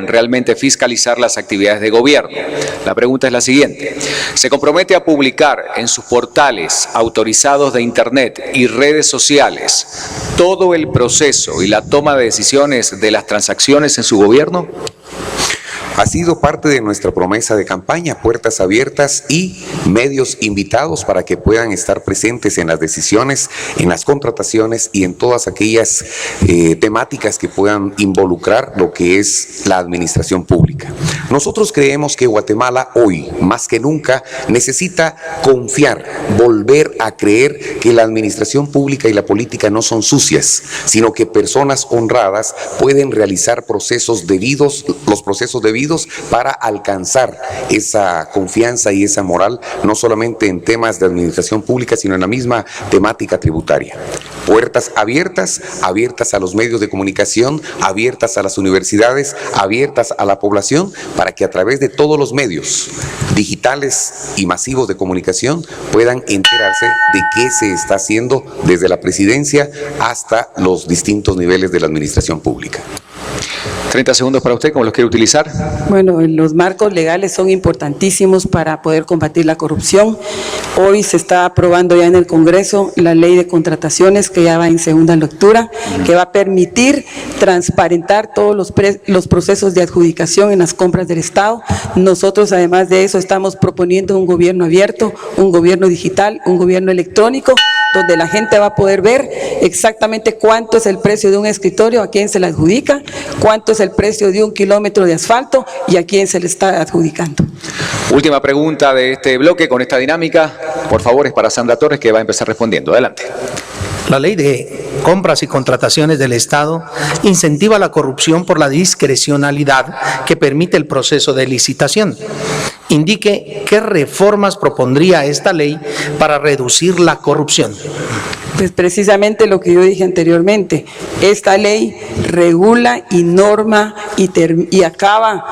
realmente fiscalizar las actividades de gobierno. La pregunta es la siguiente. ¿Se compromete a publicar en sus portales autorizados de Internet y redes sociales todo el proceso y la toma de decisiones de las transacciones en su gobierno? Ha sido parte de nuestra promesa de campaña, puertas abiertas y medios invitados para que puedan estar presentes en las decisiones, en las contrataciones y en todas aquellas temáticas que puedan involucrar lo que es la administración pública. Nosotros creemos que Guatemala hoy, más que nunca, necesita confiar, volver a creer que la administración pública y la política no son sucias, sino que personas honradas pueden realizar procesos debidos, los procesos debidos para alcanzar esa confianza y esa moral, no solamente en temas de administración pública, sino en la misma temática tributaria. Puertas abiertas, abiertas a los medios de comunicación, abiertas a las universidades, abiertas a la población, para que a través de todos los medios digitales y masivos de comunicación puedan enterarse de qué se está haciendo desde la presidencia hasta los distintos niveles de la administración pública. 30 segundos para usted, ¿cómo los quiere utilizar? Bueno, los marcos legales son importantísimos para poder combatir la corrupción. Hoy se está aprobando ya en el Congreso la ley de contrataciones que ya va en segunda lectura, que va a permitir transparentar todos los procesos de adjudicación en las compras del Estado. Nosotros, además de eso, estamos proponiendo un gobierno abierto, un gobierno digital, un gobierno electrónico, donde la gente va a poder ver exactamente cuánto es el precio de un escritorio, a quién se le adjudica, cuánto es el precio de 1 kilómetro de asfalto y a quién se le está adjudicando. Última pregunta de este bloque con esta dinámica. Por favor, es para Sandra Torres, que va a empezar respondiendo. Adelante. La ley de compras y contrataciones del Estado incentiva la corrupción por la discrecionalidad que permite el proceso de licitación. Indique qué reformas propondría esta ley para reducir la corrupción. Pues precisamente lo que yo dije anteriormente, esta ley regula y norma y acaba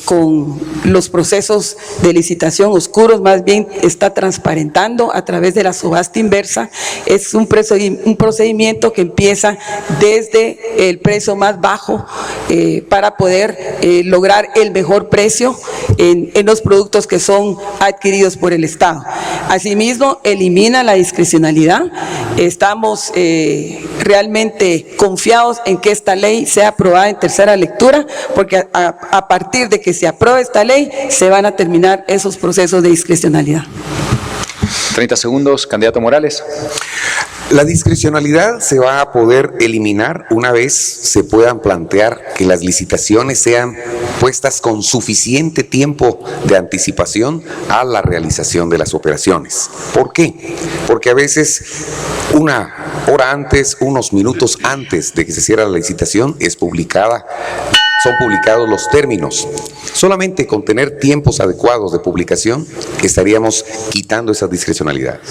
con los procesos de licitación oscuros, más bien está transparentando a través de la subasta inversa. Es un procedimiento que empieza desde el precio más bajo para poder lograr el mejor precio en los productos que son adquiridos por el Estado. Asimismo, elimina la discrecionalidad. Estamos realmente confiados en que esta ley sea aprobada en tercera lectura, porque a partir de que se apruebe esta ley, se van a terminar esos procesos de discrecionalidad. 30 segundos, candidato Morales. La discrecionalidad se va a poder eliminar una vez se puedan plantear que las licitaciones sean puestas con suficiente tiempo de anticipación a la realización de las operaciones. ¿Por qué? Porque a veces una hora antes, unos minutos antes de que se cierre la licitación, son publicados los términos. Solamente con tener tiempos adecuados de publicación estaríamos quitando esas discrecionalidades.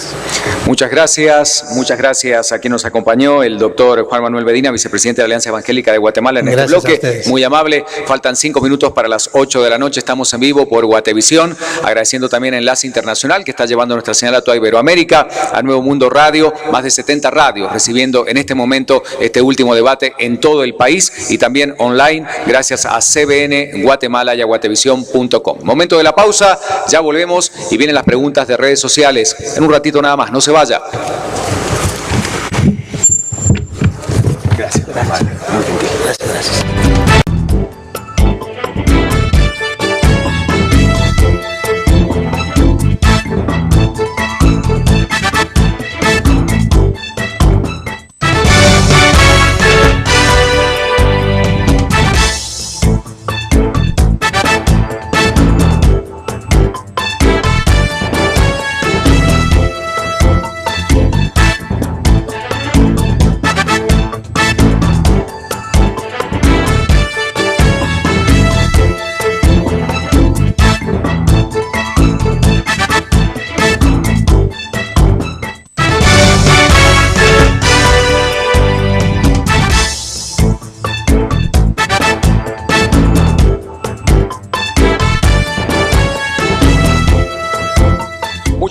Muchas gracias a quien nos acompañó, el doctor Juan Manuel Medina, vicepresidente de la Alianza Evangélica de Guatemala en este bloque. Muy amable, faltan 5 minutos para las 8 de la noche, estamos en vivo por Guatevisión, agradeciendo también a Enlace Internacional que está llevando nuestra señal a toda Iberoamérica, a Nuevo Mundo Radio, más de 70 radios recibiendo en este momento este último debate en todo el país y también online, gracias a CBN Guatemala y a guatevisión.com. Momento de la pausa, ya volvemos y vienen las preguntas de redes sociales. En un ratito nada más, no se vaya. Gracias. Gracias.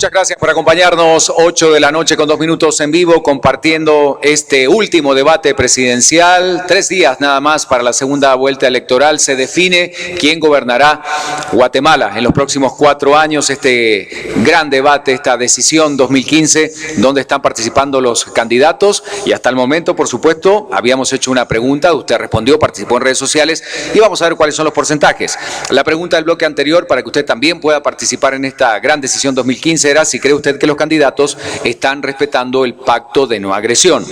Muchas gracias por acompañarnos. 8 de la noche con 2 minutos en vivo, compartiendo este último debate presidencial. 3 días nada más para la segunda vuelta electoral. Se define quién gobernará Guatemala en los próximos 4 años. Este gran debate, esta decisión 2015, donde están participando los candidatos. Y hasta el momento, por supuesto, habíamos hecho una pregunta. Usted respondió, participó en redes sociales y vamos a ver cuáles son los porcentajes. La pregunta del bloque anterior, para que usted también pueda participar en esta gran decisión 2015, era si cree usted que los candidatos están respetando el pacto de no agresión.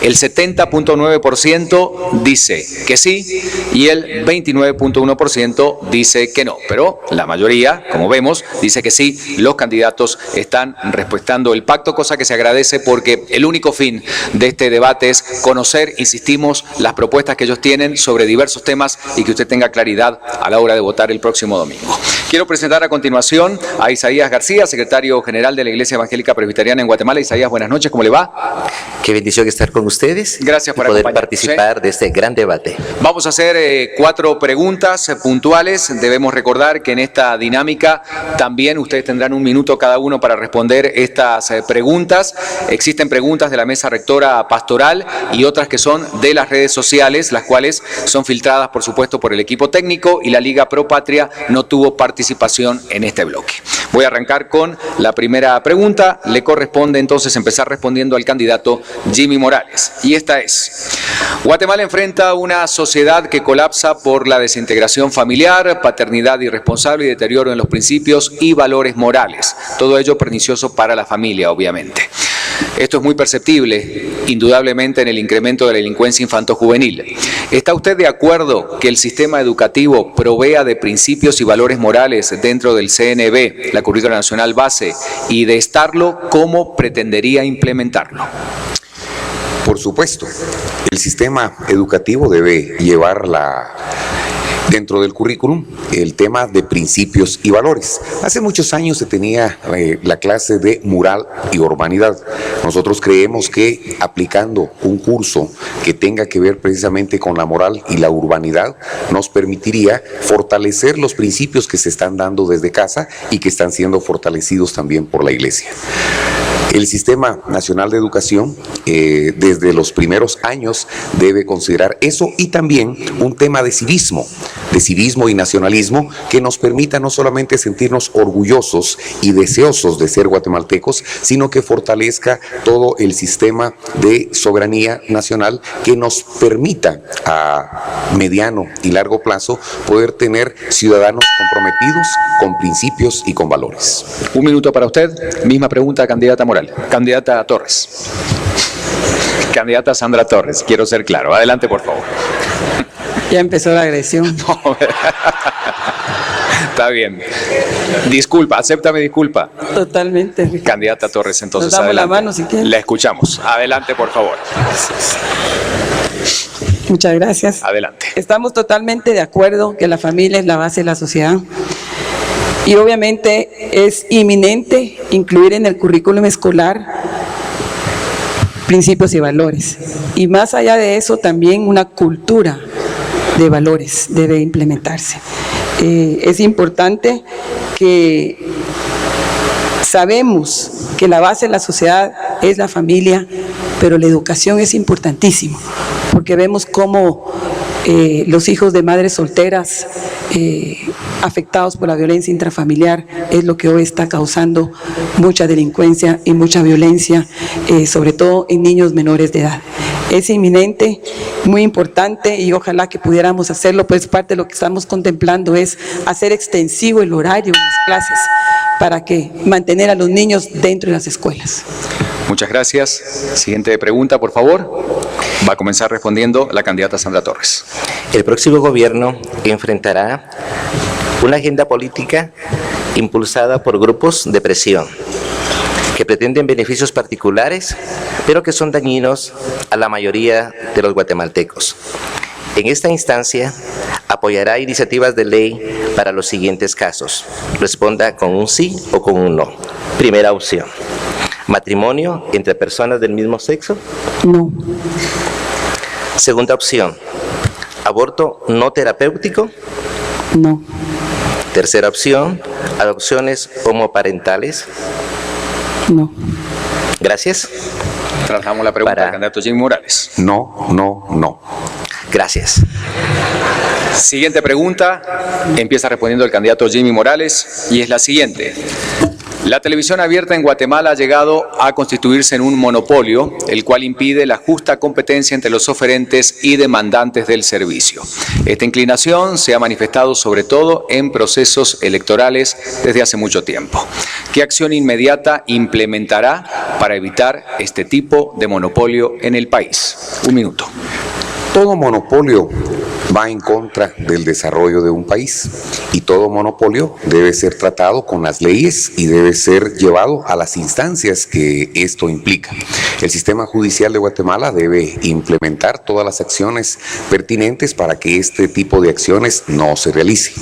El 70.9% dice que sí y el 29.1% dice que no. Pero la mayoría, como vemos, dice que sí, los candidatos están respetando el pacto, cosa que se agradece porque el único fin de este debate es conocer, insistimos, las propuestas que ellos tienen sobre diversos temas y que usted tenga claridad a la hora de votar el próximo domingo. Quiero presentar a continuación a Isaías García, secretario general de la Iglesia Evangélica Presbiteriana en Guatemala. Isaías, buenas noches, ¿cómo le va? Qué bendición estar con ustedes. Gracias por poder acompañarnos, participar de este gran debate. Vamos a hacer 4 preguntas puntuales. Debemos recordar que en esta dinámica también ustedes tendrán 1 minuto cada uno para responder estas preguntas. Existen preguntas de la mesa rectora pastoral y otras que son de las redes sociales, las cuales son filtradas, por supuesto, por el equipo técnico, y la Liga Pro Patria no tuvo participación en este bloque. Voy a arrancar con la primera pregunta. Le corresponde entonces empezar respondiendo al candidato Jimmy Morales. Y esta es: Guatemala enfrenta una sociedad que colapsa por la desintegración familiar, paternidad irresponsable y deterioro en los principios y valores morales. Todo ello pernicioso para la familia, obviamente. Esto es muy perceptible, indudablemente, en el incremento de la delincuencia infanto-juvenil. ¿Está usted de acuerdo que el sistema educativo provea de principios y valores morales dentro del CNB, la Currícula Nacional Base, y de estarlo, cómo pretendería implementarlo? Por supuesto, el sistema educativo debe llevar dentro del currículum el tema de principios y valores. Hace muchos años se tenía la clase de moral y urbanidad. Nosotros creemos que aplicando un curso que tenga que ver precisamente con la moral y la urbanidad nos permitiría fortalecer los principios que se están dando desde casa y que están siendo fortalecidos también por la Iglesia. El Sistema Nacional de Educación, desde los primeros años, debe considerar eso, y también un tema de civismo y nacionalismo que nos permita no solamente sentirnos orgullosos y deseosos de ser guatemaltecos, sino que fortalezca todo el sistema de soberanía nacional que nos permita a mediano y largo plazo poder tener ciudadanos comprometidos con principios y con valores. 1 minuto para usted. Misma pregunta, candidata Morales. Candidata Torres. Candidata Sandra Torres, quiero ser claro. Adelante, por favor. Ya empezó la agresión. No, está bien. Disculpa, acéptame disculpa. Totalmente. Candidata Torres, entonces Nos damos adelante. la mano si quieren. La escuchamos. Adelante, por favor. Muchas gracias. Adelante. Estamos totalmente de acuerdo que la familia es la base de la sociedad. Y obviamente es inminente incluir en el currículum escolar principios y valores. Y más allá de eso, también una cultura de valores debe implementarse. Es importante que sabemos que la base de la sociedad es la familia, pero la educación es importantísimo, porque vemos cómo los hijos de madres solteras afectados por la violencia intrafamiliar es lo que hoy está causando mucha delincuencia y mucha violencia, sobre todo en niños menores de edad. Es inminente, muy importante, y ojalá que pudiéramos hacerlo, pues parte de lo que estamos contemplando es hacer extensivo el horario en las clases para que mantener a los niños dentro de las escuelas. Muchas gracias. Siguiente pregunta, por favor. Va a comenzar respondiendo la candidata Sandra Torres. El próximo gobierno enfrentará una agenda política impulsada por grupos de presión que pretenden beneficios particulares, pero que son dañinos a la mayoría de los guatemaltecos. En esta instancia, apoyará iniciativas de ley para los siguientes casos. Responda con un sí o con un no. Primera opción: matrimonio entre personas del mismo sexo. No. Segunda opción: aborto no terapéutico. No. Tercera opción, adopciones homoparentales. No. Gracias. Trasladamos la pregunta Para- al candidato Jimmy Morales. No, no, no. Gracias. Siguiente pregunta, empieza respondiendo el candidato Jimmy Morales y es la siguiente. La televisión abierta en Guatemala ha llegado a constituirse en un monopolio, el cual impide la justa competencia entre los oferentes y demandantes del servicio. Esta inclinación se ha manifestado sobre todo en procesos electorales desde hace mucho tiempo. ¿Qué acción inmediata implementará para evitar este tipo de monopolio en el país? Un minuto. Todo monopolio va en contra del desarrollo de un país y todo monopolio debe ser tratado con las leyes y debe ser llevado a las instancias que esto implica. El sistema judicial de Guatemala debe implementar todas las acciones pertinentes para que este tipo de acciones no se realicen.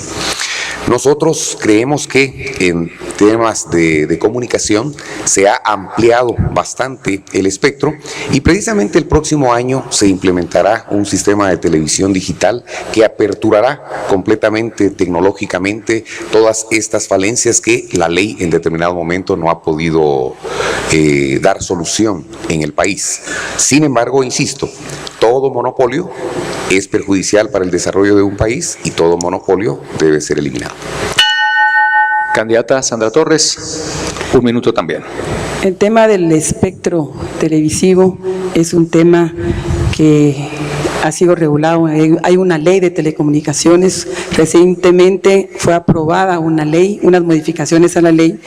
Nosotros creemos que en temas de comunicación se ha ampliado bastante el espectro y precisamente el próximo año se implementará un sistema de televisión digital que aperturará completamente tecnológicamente todas estas falencias que la ley en determinado momento no ha podido dar solución en el país. Sin embargo, insisto, todo monopolio es perjudicial para el desarrollo de un país y todo monopolio debe ser eliminado. Candidata Sandra Torres, un minuto también. El tema del espectro televisivo es un tema que ha sido regulado. Hay una ley de telecomunicaciones, recientemente fue aprobada una ley, unas modificaciones a la ley.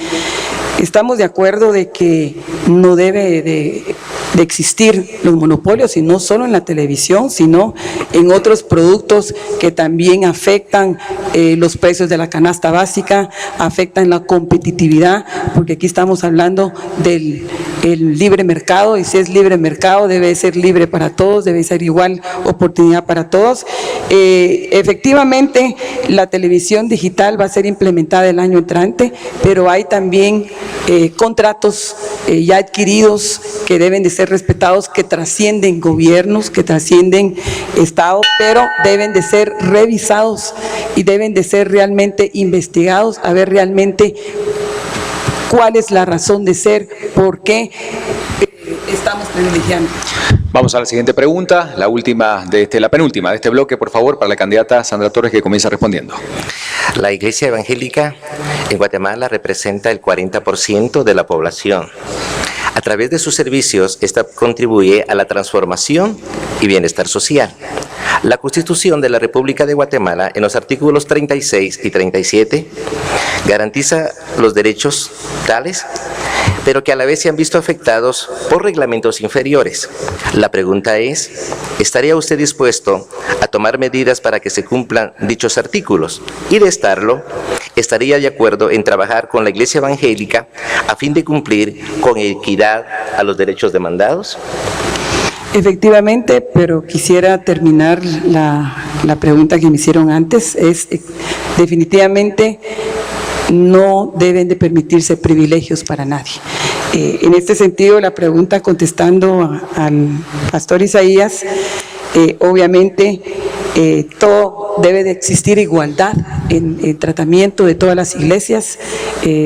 Estamos de acuerdo de que no debe de existir los monopolios, y no solo en la televisión, sino en otros productos que también afectan los precios de la canasta básica, afectan la competitividad, porque aquí estamos hablando del libre mercado, y si es libre mercado debe ser libre para todos, debe ser igual oportunidad para todos. Efectivamente, la televisión digital va a ser implementada el año entrante, pero hay también contratos ya adquiridos que deben de ser respetados, que trascienden gobiernos, que trascienden Estado, pero deben de ser revisados y deben de ser realmente investigados, a ver realmente cuál es la razón de ser, por qué estamos privilegiando. Vamos a la siguiente pregunta, la penúltima de este bloque, por favor, para la candidata Sandra Torres, que comienza respondiendo. La Iglesia Evangélica en Guatemala representa el 40% de la población. A través de sus servicios, esta contribuye a la transformación y bienestar social. La Constitución de la República de Guatemala, en los artículos 36 y 37, garantiza los derechos tales, pero que a la vez se han visto afectados por reglamentos inferiores. La pregunta es, ¿estaría usted dispuesto a tomar medidas para que se cumplan dichos artículos? Y de estarlo, ¿estaría de acuerdo en trabajar con la Iglesia Evangélica a fin de cumplir con equidad a los derechos demandados? Efectivamente, pero quisiera terminar la pregunta que me hicieron antes. Definitivamente no deben de permitirse privilegios para nadie. En este sentido, la pregunta, contestando al pastor Isaías, obviamente todo debe de existir igualdad en el tratamiento de todas las iglesias.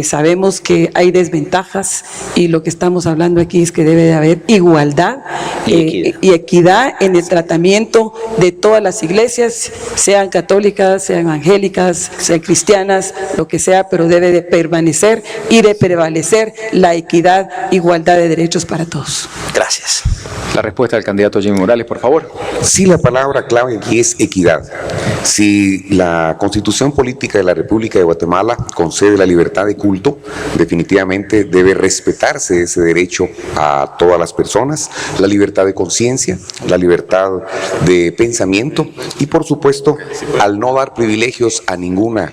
Sabemos que hay desventajas y lo que estamos hablando aquí es que debe de haber igualdad y equidad en el tratamiento de todas las iglesias, sean católicas, sean evangélicas, sean cristianas, lo que sea, pero debe de permanecer y de prevalecer la equidad, igualdad de derechos para todos. Gracias. La respuesta del candidato Jimmy Morales, por favor. Sí, la palabra clave aquí es equidad. Si la Constitución Política de la República de Guatemala concede la libertad de culto, definitivamente debe respetarse ese derecho a todas las personas, la libertad de conciencia, la libertad de pensamiento y, por supuesto, al no dar privilegios a ninguna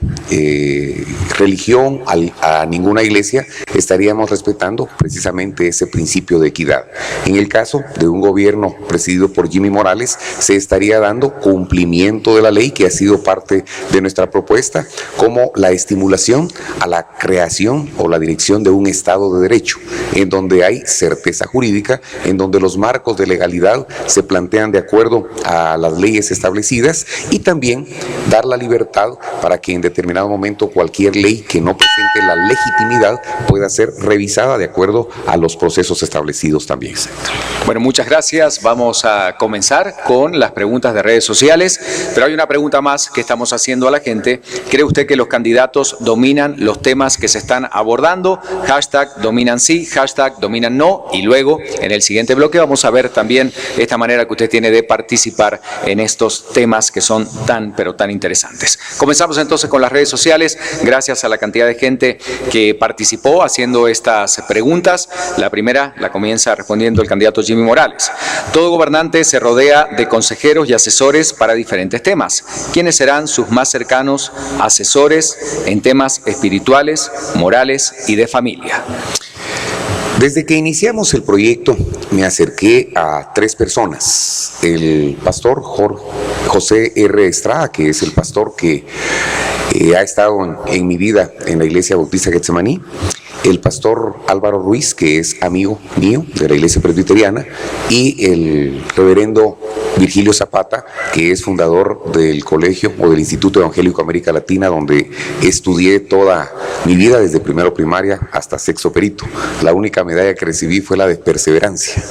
religión, a ninguna iglesia, estaríamos respetando precisamente ese principio de equidad. En el caso de un gobierno presidido por Jimmy Morales se estaría dando cumplimiento de la ley que ha sido parte de nuestra propuesta, como la estimulación a la creación o la dirección de un Estado de Derecho, en donde hay certeza jurídica, en donde los marcos de legalidad se plantean de acuerdo a las leyes establecidas, y también dar la libertad para que en determinado momento cualquier ley que no presente la legitimidad pueda ser revisada de acuerdo a los procesos establecidos también. Bueno, muchas gracias. Vamos a comenzar con las preguntas de redes sociales, pero hay una pregunta más que estamos haciendo a la gente. ¿Cree usted que los candidatos dominan los temas que se están abordando? Hashtag dominan sí, hashtag dominan no, y luego en el siguiente bloque vamos a ver también esta manera que usted tiene de participar en estos temas que son tan, pero tan interesantes. Comenzamos entonces con las redes sociales, gracias a la cantidad de gente que participó haciendo estas preguntas. La primera la comienza respondiendo el candidato Jimmy Morales. Todo gobernante se rodea de consejeros y asesores para diferentes temas. ¿Quiénes serán sus más cercanos asesores en temas espirituales, morales y de familia? Desde que iniciamos el proyecto me acerqué a 3 personas. El pastor José R. Estrada, que es el pastor que ha estado en mi vida en la Iglesia Bautista Getsemaní. El pastor Álvaro Ruiz, que es amigo mío de la Iglesia Presbiteriana, y el reverendo Virgilio Zapata, que es fundador del colegio o del Instituto Evangélico América Latina, donde estudié toda mi vida, desde primero primaria hasta sexto perito. La única medalla que recibí fue la de perseverancia.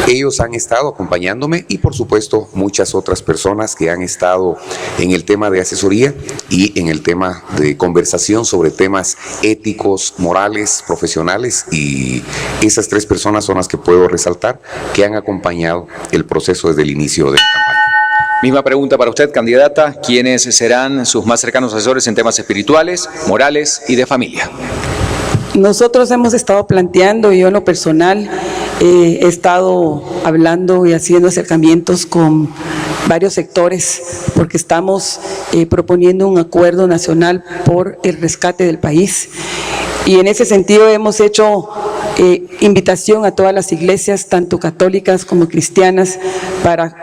Ellos han estado acompañándome, y por supuesto muchas otras personas que han estado en el tema de asesoría y en el tema de conversación sobre temas éticos, morales, profesionales, y esas 3 personas son las que puedo resaltar que han acompañado el proceso desde el inicio de la campaña. Misma pregunta para usted, candidata. ¿Quiénes serán sus más cercanos asesores en temas espirituales, morales y de familia? Nosotros hemos estado planteando, y yo en lo personal he estado hablando y haciendo acercamientos con varios sectores, porque estamos proponiendo un acuerdo nacional por el rescate del país. Y en ese sentido hemos hecho invitación a todas las iglesias, tanto católicas como cristianas, para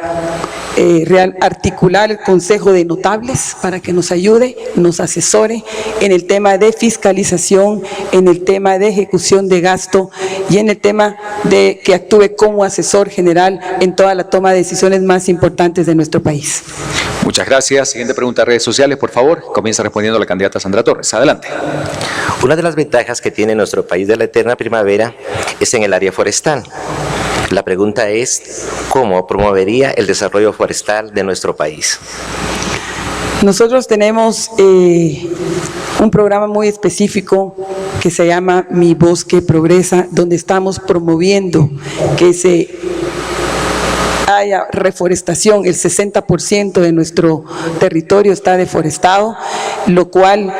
articular el Consejo de Notables para que nos ayude, nos asesore en el tema de fiscalización, en el tema de ejecución de gasto y en el tema de que actúe como asesor general en toda la toma de decisiones más importantes de nuestro país. Muchas gracias. Siguiente pregunta de redes sociales, por favor. Comienza respondiendo la candidata Sandra Torres. Adelante. Una de las ventajas que tiene nuestro país de la eterna primavera es en el área forestal. La pregunta es, ¿cómo promovería el desarrollo forestal de nuestro país? Nosotros tenemos un programa muy específico que se llama Mi Bosque Progresa, donde estamos promoviendo que se haya reforestación. El 60% de nuestro territorio está deforestado, lo cual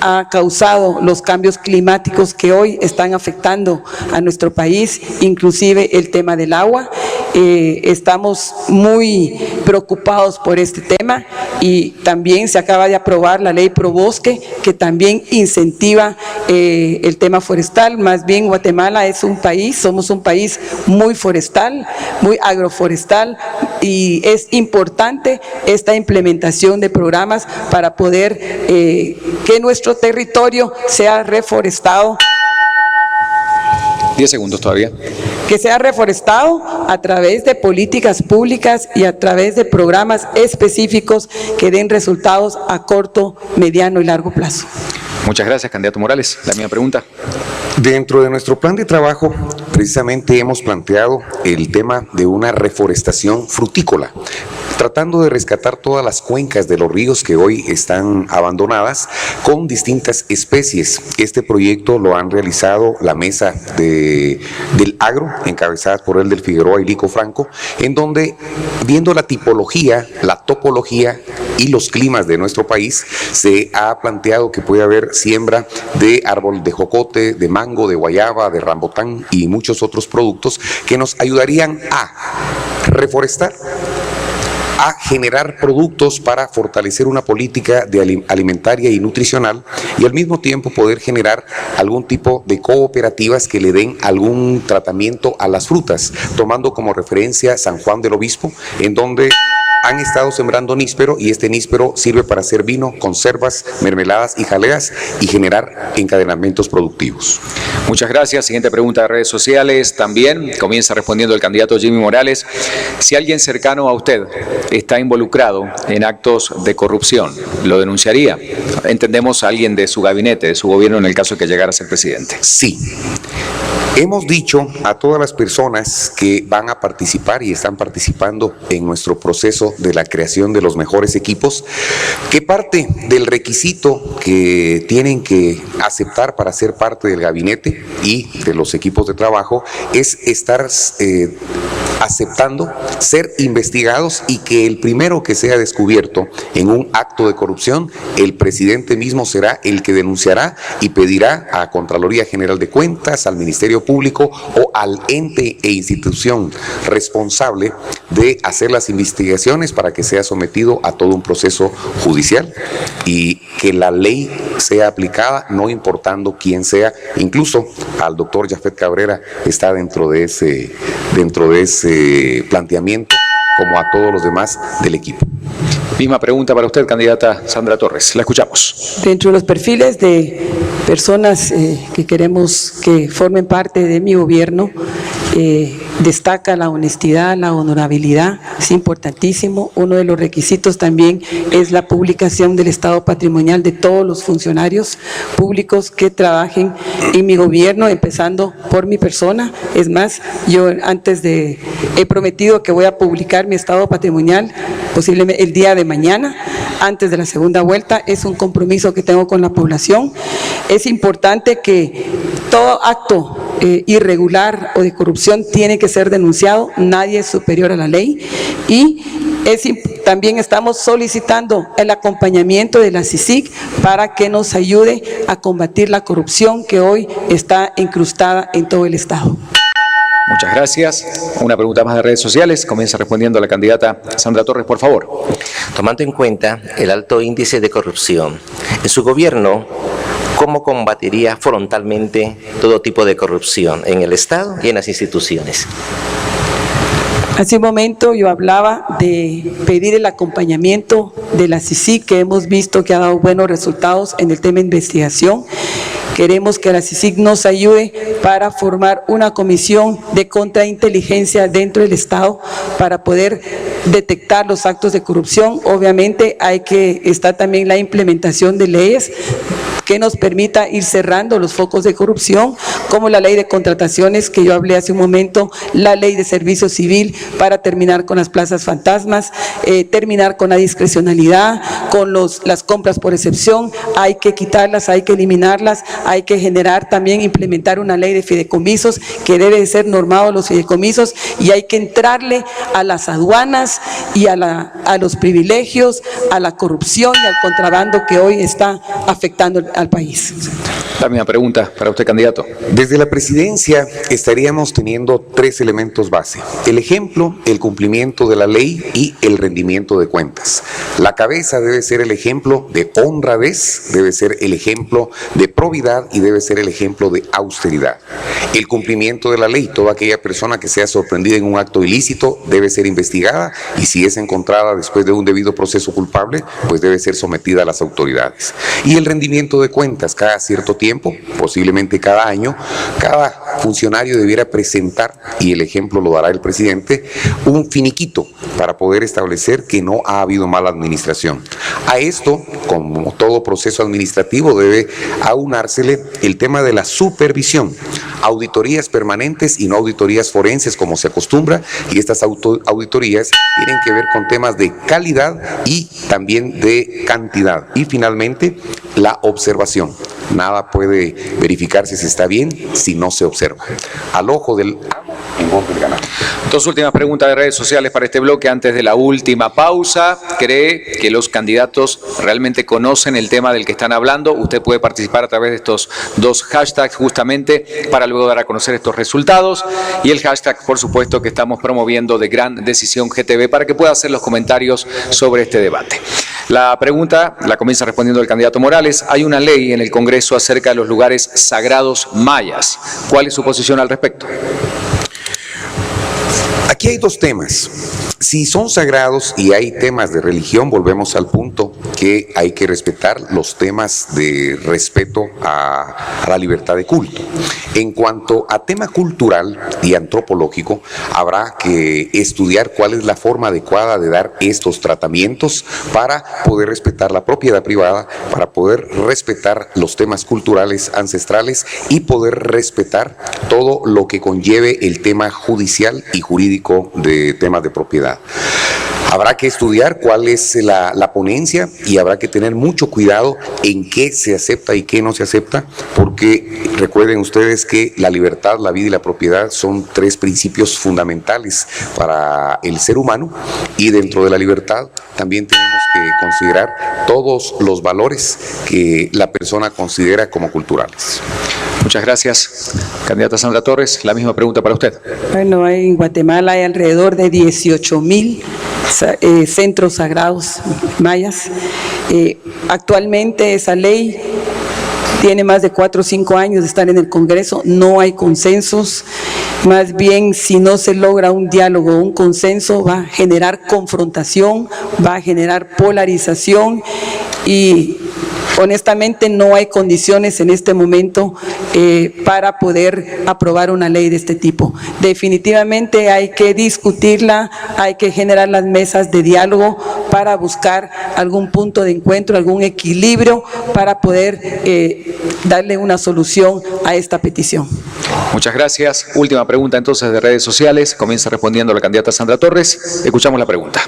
ha causado los cambios climáticos que hoy están afectando a nuestro país, inclusive el tema del agua. Estamos muy preocupados por este tema, y también se acaba de aprobar la ley Pro Bosque, que también incentiva el tema forestal. Más bien, Guatemala es un país, somos un país muy forestal, muy agroforestal, y es importante esta implementación de programas para poder que nuestro territorio sea reforestado. 10 segundos todavía. Que sea reforestado a través de políticas públicas y a través de programas específicos que den resultados a corto, mediano y largo plazo. Muchas gracias, candidato Morales. La misma pregunta. Dentro de nuestro plan de trabajo, precisamente hemos planteado el tema de una reforestación frutícola, tratando de rescatar todas las cuencas de los ríos que hoy están abandonadas con distintas especies. Este proyecto lo han realizado la mesa del agro, encabezada por el del Figueroa y Lico Franco, en donde, viendo la tipología, la topología y los climas de nuestro país, se ha planteado que puede haber siembra de árbol de jocote, de mango, de guayaba, de rambután y muchos otros productos que nos ayudarían a reforestar, a generar productos para fortalecer una política alimentaria y nutricional, y al mismo tiempo poder generar algún tipo de cooperativas que le den algún tratamiento a las frutas, tomando como referencia San Juan del Obispo, en donde han estado sembrando níspero, y este níspero sirve para hacer vino, conservas, mermeladas y jaleas y generar encadenamientos productivos. Muchas gracias. Siguiente pregunta de redes sociales. También comienza respondiendo el candidato Jimmy Morales. Si alguien cercano a usted está involucrado en actos de corrupción, ¿lo denunciaría? Entendemos a alguien de su gabinete, de su gobierno, en el caso de que llegara a ser presidente. Sí. Hemos dicho a todas las personas que van a participar y están participando en nuestro proceso de la creación de los mejores equipos, que parte del requisito que tienen que aceptar para ser parte del gabinete y de los equipos de trabajo es estar aceptando ser investigados, y que el primero que sea descubierto en un acto de corrupción, el presidente mismo será el que denunciará y pedirá a Contraloría General de Cuentas, al Ministerio Público o al ente e institución responsable de hacer las investigaciones para que sea sometido a todo un proceso judicial y que la ley sea aplicada, no importando quién sea. Incluso al doctor Jafet Cabrera está dentro de ese planteamiento, como a todos los demás del equipo. Misma pregunta para usted, candidata Sandra Torres. La escuchamos. Dentro de los perfiles de personas que queremos que formen parte de mi gobierno, destaca la honestidad, la honorabilidad, es importantísimo. Uno de los requisitos también es la publicación del estado patrimonial de todos los funcionarios públicos que trabajen en mi gobierno, empezando por mi persona. Es más, yo he prometido que voy a publicar mi estado patrimonial posiblemente el día de mañana, antes de la segunda vuelta. Es un compromiso que tengo con la población. Es importante que todo acto irregular o de corrupción tiene que ser denunciado, nadie es superior a la ley, y también estamos solicitando el acompañamiento de la CICIG para que nos ayude a combatir la corrupción que hoy está incrustada en todo el Estado. Muchas gracias. Una pregunta más de redes sociales. Comienza respondiendo la candidata Sandra Torres, por favor. Tomando en cuenta el alto índice de corrupción, en su gobierno, ¿cómo combatiría frontalmente todo tipo de corrupción en el Estado y en las instituciones? Hace un momento yo hablaba de pedir el acompañamiento de la CICIG, que hemos visto que ha dado buenos resultados en el tema de investigación. Queremos que la CICIG nos ayude para formar una comisión de contrainteligencia dentro del Estado para poder detectar los actos de corrupción. Obviamente está también la implementación de leyes que nos permita ir cerrando los focos de corrupción, como la ley de contrataciones que yo hablé hace un momento, la ley de servicio civil para terminar con las plazas fantasmas, terminar con la discrecionalidad, con las compras por excepción. Hay que quitarlas, hay que eliminarlas, hay que generar también, implementar una ley de fideicomisos que debe de ser normado los fideicomisos, y hay que entrarle a las aduanas y a los privilegios, a la corrupción y al contrabando que hoy está afectando al país. La misma pregunta para usted, candidato. Desde la presidencia estaríamos teniendo 3 elementos base: el ejemplo, el cumplimiento de la ley y el rendimiento de cuentas. La cabeza debe ser el ejemplo de honradez, debe ser el ejemplo de probidad y debe ser el ejemplo de austeridad. El cumplimiento de la ley: toda aquella persona que sea sorprendida en un acto ilícito debe ser investigada, y si es encontrada después de un debido proceso culpable, pues debe ser sometida a las autoridades. Y el rendimiento de cuentas: cada cierto tiempo, posiblemente cada año, cada funcionario debiera presentar, y el ejemplo lo dará el presidente, un finiquito para poder establecer que no ha habido mala administración. A esto, como todo proceso administrativo, debe aunársele el tema de la supervisión, auditorías permanentes y no auditorías forenses como se acostumbra, y estas auditorías tienen que ver con temas de calidad y también de cantidad. Y finalmente, la observación. Nada puede verificarse si está bien si no se observa. Al ojo del en voz del ganado. Dos últimas preguntas de redes sociales para este bloque antes de la última pausa. ¿Cree que los candidatos realmente conocen el tema del que están hablando? Usted puede participar a través de estos dos hashtags justamente para luego dar a conocer estos resultados, y el hashtag, por supuesto, que estamos promoviendo de Gran Decisión GTV para que pueda hacer los comentarios sobre este debate. La pregunta la comienza respondiendo el candidato Morales. Hay una ley en el Congreso acerca de los lugares sagrados mayas. ¿Cuál es su posición al respecto? Aquí hay dos temas. Si son sagrados y hay temas de religión, volvemos al punto que hay que respetar los temas de respeto a la libertad de culto. En cuanto a tema cultural y antropológico, habrá que estudiar cuál es la forma adecuada de dar estos tratamientos para poder respetar la propiedad privada, para poder respetar los temas culturales ancestrales y poder respetar todo lo que conlleve el tema judicial y jurídico de temas de propiedad. Habrá que estudiar cuál es la ponencia y habrá que tener mucho cuidado en qué se acepta y qué no se acepta, porque recuerden ustedes que la libertad, la vida y la propiedad son tres principios fundamentales para el ser humano, y dentro de la libertad también tenemos que considerar todos los valores que la persona considera como culturales. Muchas gracias. Candidata Sandra Torres, la misma pregunta para usted. Bueno, en Guatemala hay alrededor de 18,000 centros sagrados mayas. Actualmente esa ley tiene más de 4 o 5 años de estar en el Congreso, no hay consensos. Más bien, si no se logra un diálogo, un consenso, va a generar confrontación, va a generar polarización, y honestamente no hay condiciones en este momento para poder aprobar una ley de este tipo. Definitivamente hay que discutirla, hay que generar las mesas de diálogo para buscar algún punto de encuentro, algún equilibrio para poder darle una solución a esta petición. Muchas gracias. Última pregunta entonces de redes sociales. Comienza respondiendo la candidata Sandra Torres. Escuchamos la pregunta.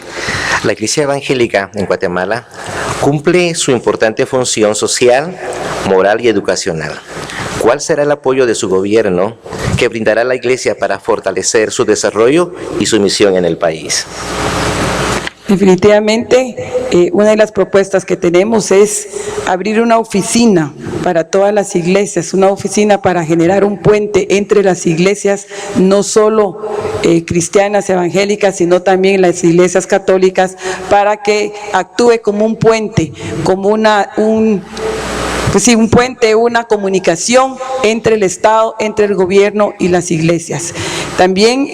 La Iglesia Evangélica en Guatemala cumple su importante función social, moral y educacional. ¿Cuál será el apoyo de su gobierno que brindará a la Iglesia para fortalecer su desarrollo y su misión en el país? Definitivamente, una de las propuestas que tenemos es abrir una oficina para todas las iglesias, una oficina para generar un puente entre las iglesias, no solo cristianas, evangélicas, sino también las iglesias católicas, para que actúe como un puente, como un puente, una comunicación entre el Estado, entre el gobierno y las iglesias. También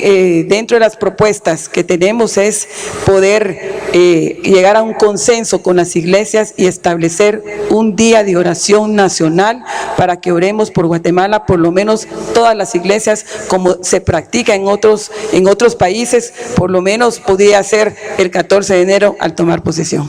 dentro de las propuestas que tenemos es poder llegar a un consenso con las iglesias y establecer un día de oración nacional para que oremos por Guatemala, por lo menos todas las iglesias, como se practica en otros países, por lo menos podría ser el 14 de enero al tomar posesión.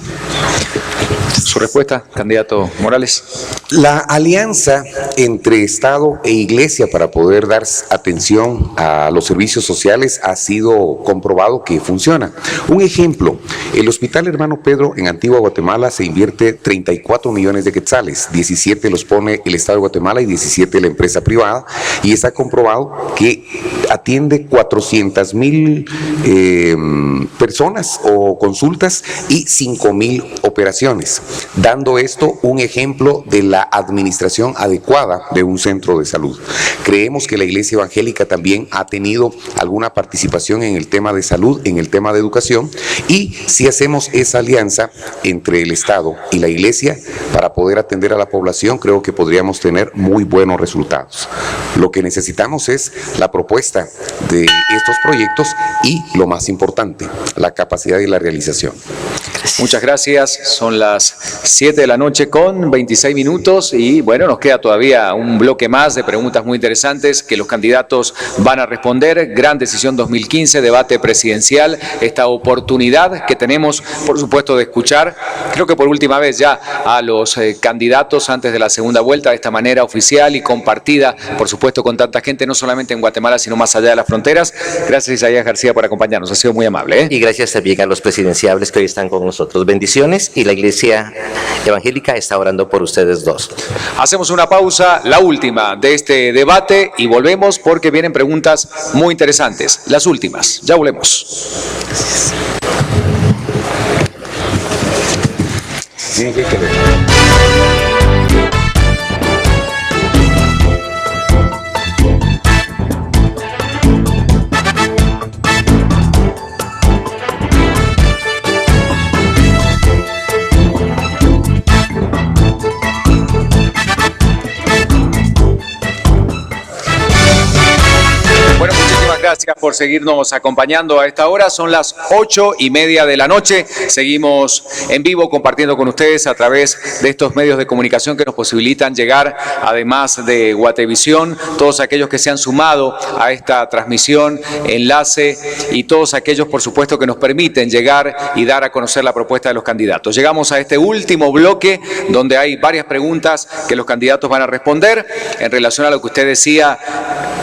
Su respuesta, candidato Morales. La alianza entre Estado e Iglesia para poder dar atención a los servicios sociales ha sido comprobado que funciona. Un ejemplo, el Hospital Hermano Pedro en Antigua Guatemala se invierte 34 millones de quetzales, 17 los pone el Estado de Guatemala y 17 la empresa privada, y está comprobado que atiende 400,000 personas o consultas y 5,000 operaciones, dando esto un ejemplo de la administración adecuada de un centro de salud. Creemos que la Iglesia Evangélica también ha tenido alguna participación en el tema de salud, en el tema de educación, y si hacemos esa alianza entre el Estado y la Iglesia para poder atender a la población, creo que podríamos tener muy buenos resultados. Lo que necesitamos es la propuesta de estos proyectos y, lo más importante, la capacidad y la realización. Muchas gracias. Son las 7 de la noche con 26 minutos y bueno, nos queda todavía un bloque más de preguntas muy interesantes que los candidatos van a responder. Gran Decisión 2015, debate presidencial, esta oportunidad que tenemos, por supuesto, de escuchar, creo que por última vez ya, a los candidatos antes de la segunda vuelta de esta manera oficial y compartida, por supuesto, con tanta gente, no solamente en Guatemala, sino más más allá de las fronteras. Gracias, Isaías García, por acompañarnos. Ha sido muy amable. Y gracias también a los presidenciables que hoy están con nosotros. Bendiciones, y la Iglesia Evangélica está orando por ustedes dos. Hacemos una pausa, la última de este debate, y volvemos porque vienen preguntas muy interesantes. Las últimas. Ya volvemos. Bueno, muchísimas gracias por seguirnos acompañando a esta hora. Son las 8:30 de la noche. Seguimos en vivo compartiendo con ustedes a través de estos medios de comunicación que nos posibilitan llegar, además de Guatevisión, todos aquellos que se han sumado a esta transmisión, enlace, y todos aquellos, por supuesto, que nos permiten llegar y dar a conocer la propuesta de los candidatos. Llegamos a este último bloque donde hay varias preguntas que los candidatos van a responder en relación a lo que usted decía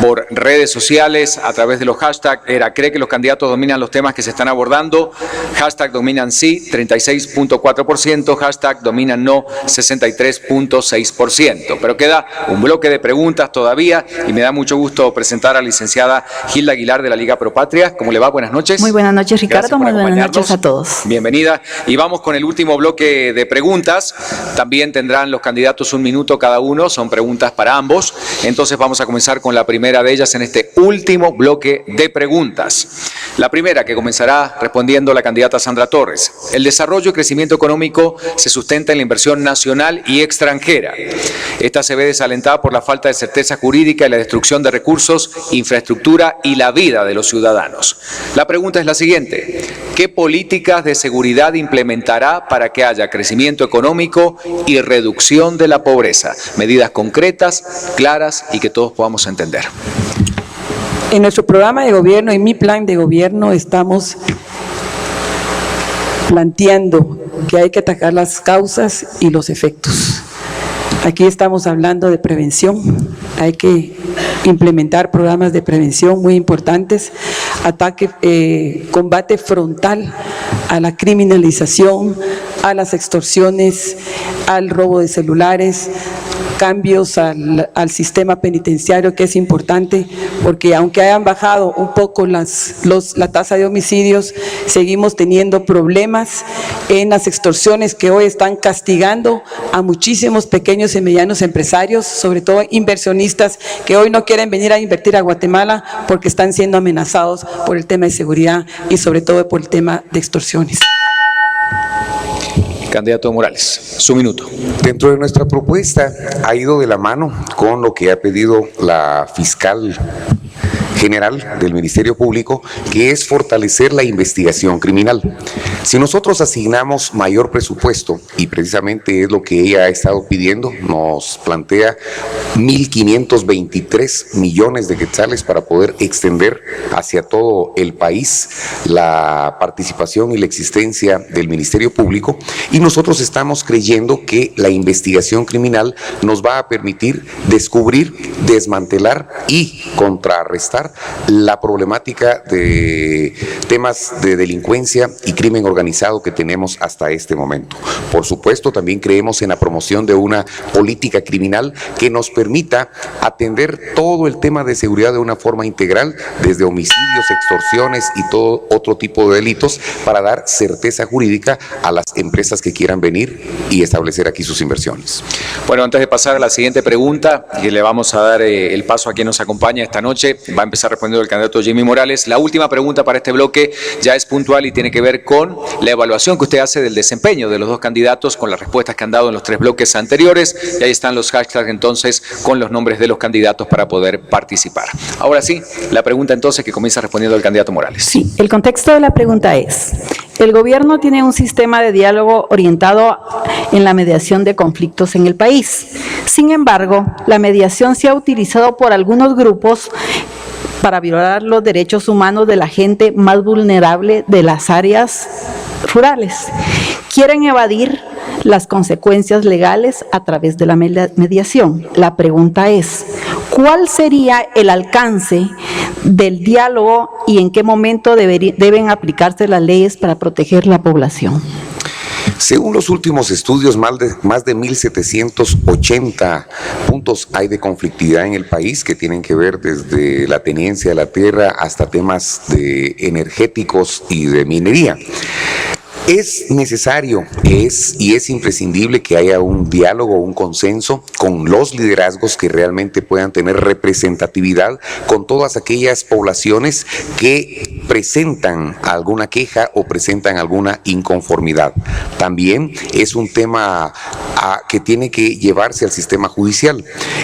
por redes sociales, a través de los hashtags. ¿Cree que los candidatos dominan los temas que se están abordando? Hashtag dominan sí, 36.4%, hashtag dominan no, 63.6%. Pero queda un bloque de preguntas todavía, y me da mucho gusto presentar a la licenciada Gilda Aguilar de la Liga Pro Patria. ¿Cómo le va? Buenas noches. Muy buenas noches, Ricardo. Muy buenas noches a todos. Bienvenida. Y vamos con el último bloque de preguntas. También tendrán los candidatos 1 minuto cada uno, son preguntas para ambos. Entonces vamos a comenzar con la primera de ellas en este último bloque de preguntas. La primera, que comenzará respondiendo la candidata Sandra Torres. El desarrollo y crecimiento económico se sustenta en la inversión nacional y extranjera. Esta se ve desalentada por la falta de certeza jurídica y la destrucción de recursos, infraestructura y la vida de los ciudadanos. La pregunta es la siguiente: ¿qué políticas de seguridad implementará para que haya crecimiento económico y reducción de la pobreza? Medidas concretas, claras y que todos podamos entender. En nuestro programa de gobierno, en mi plan de gobierno, estamos planteando que hay que atacar las causas y los efectos. Aquí estamos hablando de prevención, hay que implementar programas de prevención muy importantes, combate frontal a la criminalización, a las extorsiones, al robo de celulares, cambios al sistema penitenciario, que es importante, porque aunque hayan bajado un poco la tasa de homicidios, seguimos teniendo problemas en las extorsiones que hoy están castigando a muchísimos pequeños y medianos empresarios, sobre todo inversionistas que hoy no quieren venir a invertir a Guatemala porque están siendo amenazados por el tema de seguridad y sobre todo por el tema de extorsiones. Candidato Morales, su minuto. Dentro de nuestra propuesta ha ido de la mano con lo que ha pedido la fiscal general del Ministerio Público, que es fortalecer la investigación criminal. Si nosotros asignamos mayor presupuesto, y precisamente es lo que ella ha estado pidiendo, nos plantea 1.523 millones de quetzales para poder extender hacia todo el país la participación y la existencia del Ministerio Público, y nosotros estamos creyendo que la investigación criminal nos va a permitir descubrir, desmantelar y contrarrestar la problemática de temas de delincuencia y crimen organizado que tenemos hasta este momento. Por supuesto, también creemos en la promoción de una política criminal que nos permita atender todo el tema de seguridad de una forma integral, desde homicidios, extorsiones y todo otro tipo de delitos, para dar certeza jurídica a las empresas que quieran venir y establecer aquí sus inversiones. Bueno, antes de pasar a la siguiente pregunta, y le vamos a dar el paso a quien nos acompaña esta noche, va a empezar respondiendo el candidato Jimmy Morales. La última pregunta para este bloque ya es puntual y tiene que ver con la evaluación que usted hace del desempeño de los dos candidatos con las respuestas que han dado en los 3 bloques anteriores, y ahí están los hashtags entonces con los nombres de los candidatos para poder participar. Ahora sí, la pregunta entonces que comienza respondiendo el candidato Morales. Sí, el contexto de la pregunta es: el gobierno tiene un sistema de diálogo orientado en la mediación de conflictos en el país. Sin embargo, la mediación se ha utilizado por algunos grupos para violar los derechos humanos de la gente más vulnerable de las áreas rurales. Quieren evadir las consecuencias legales a través de la mediación. La pregunta es: ¿cuál sería el alcance del diálogo y en qué momento deben aplicarse las leyes para proteger la población? Según los últimos estudios, más de 1.780 puntos hay de conflictividad en el país que tienen que ver desde la tenencia de la tierra hasta temas de energéticos y de minería. Es necesario, es imprescindible que haya un diálogo, un consenso con los liderazgos que realmente puedan tener representatividad con todas aquellas poblaciones que presentan alguna queja o presentan alguna inconformidad. También es un tema que tiene que llevarse al sistema judicial,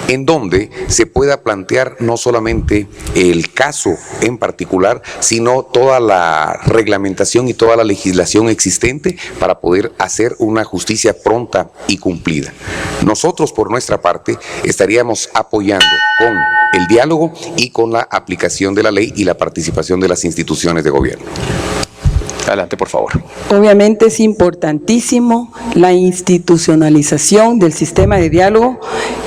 en donde se pueda plantear no solamente el caso en particular, sino toda la reglamentación y toda la legislación existente para poder hacer una justicia pronta y cumplida. Nosotros, por nuestra parte, estaríamos apoyando con el diálogo y con la aplicación de la ley y la participación de las instituciones de gobierno. Adelante, por favor. Obviamente es importantísimo la institucionalización del sistema de diálogo,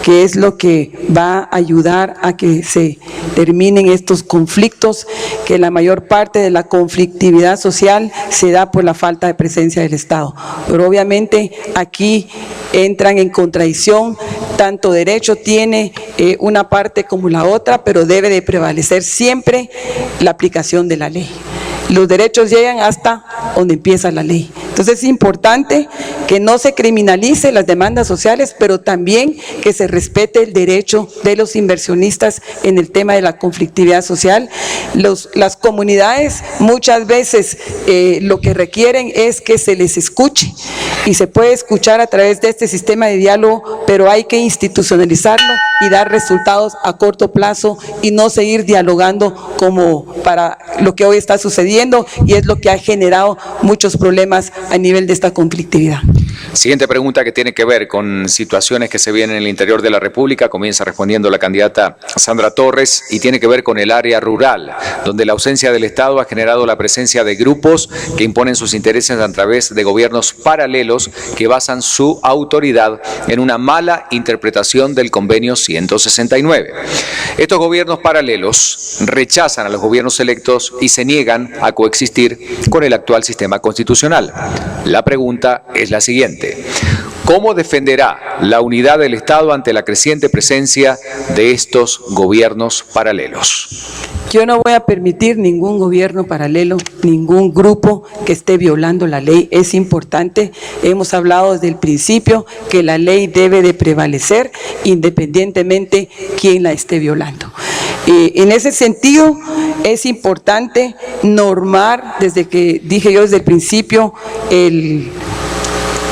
que es lo que va a ayudar a que se terminen estos conflictos, que la mayor parte de la conflictividad social se da por la falta de presencia del Estado. Pero obviamente aquí entran en contradicción, tanto derecho tiene una parte como la otra, pero debe de prevalecer siempre la aplicación de la ley. Los derechos llegan hasta donde empieza la ley. Entonces es importante que no se criminalice las demandas sociales, pero también que se respete el derecho de los inversionistas en el tema de la conflictividad social. Las comunidades muchas veces lo que requieren es que se les escuche, y se puede escuchar a través de este sistema de diálogo, pero hay que institucionalizarlo y dar resultados a corto plazo y no seguir dialogando como para lo que hoy está sucediendo, y es lo que ha generado muchos problemas a nivel de esta conflictividad. Siguiente pregunta, que tiene que ver con situaciones que se vienen en el interior de la República. Comienza respondiendo la candidata Sandra Torres y tiene que ver con el área rural, donde la ausencia del Estado ha generado la presencia de grupos que imponen sus intereses a través de gobiernos paralelos que basan su autoridad en una mala interpretación del convenio 169. Estos gobiernos paralelos rechazan a los gobiernos electos y se niegan a coexistir con el actual sistema constitucional. La pregunta es la siguiente: ¿cómo defenderá la unidad del Estado ante la creciente presencia de estos gobiernos paralelos? Yo no voy a permitir ningún gobierno paralelo, ningún grupo que esté violando la ley. Es importante, hemos hablado desde el principio que la ley debe de prevalecer independientemente quién la esté violando. En ese sentido, es importante normar, desde que dije yo desde el principio, el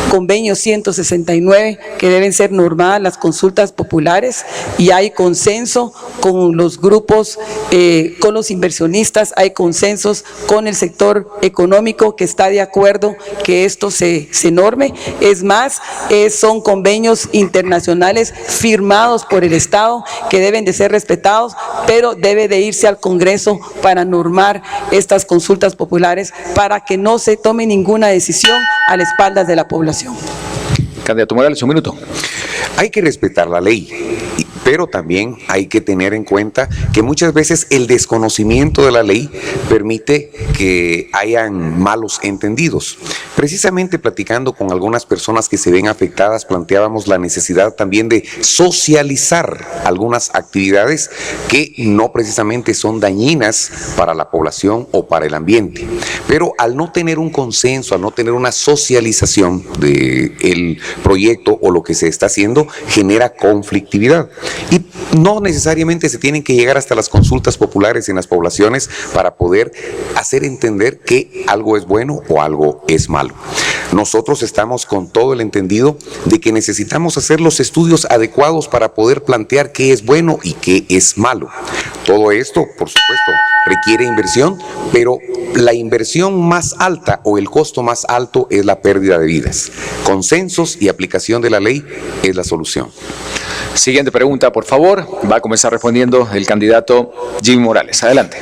convenio 169, que deben ser normadas las consultas populares, y hay consenso con los grupos, con los inversionistas, hay consensos con el sector económico que está de acuerdo que esto se norme. Es más, son convenios internacionales firmados por el Estado que deben de ser respetados, pero debe de irse al Congreso para normar estas consultas populares para que no se tome ninguna decisión a las espaldas de la población. Candidato Morales, un minuto. Hay que respetar la ley, pero también hay que tener en cuenta que muchas veces el desconocimiento de la ley permite que hayan malos entendidos. Precisamente platicando con algunas personas que se ven afectadas, planteábamos la necesidad también de socializar algunas actividades que no precisamente son dañinas para la población o para el ambiente. Pero al no tener un consenso, al no tener una socialización del proyecto o lo que se está haciendo, genera conflictividad. Y no necesariamente se tienen que llegar hasta las consultas populares en las poblaciones para poder hacer entender que algo es bueno o algo es malo. Nosotros estamos con todo el entendido de que necesitamos hacer los estudios adecuados para poder plantear qué es bueno y qué es malo. Todo esto, por supuesto, requiere inversión, pero la inversión más alta o el costo más alto es la pérdida de vidas. Consensos y aplicación de la ley es la solución. Siguiente pregunta, por favor. Va a comenzar respondiendo el candidato Jimmy Morales. Adelante.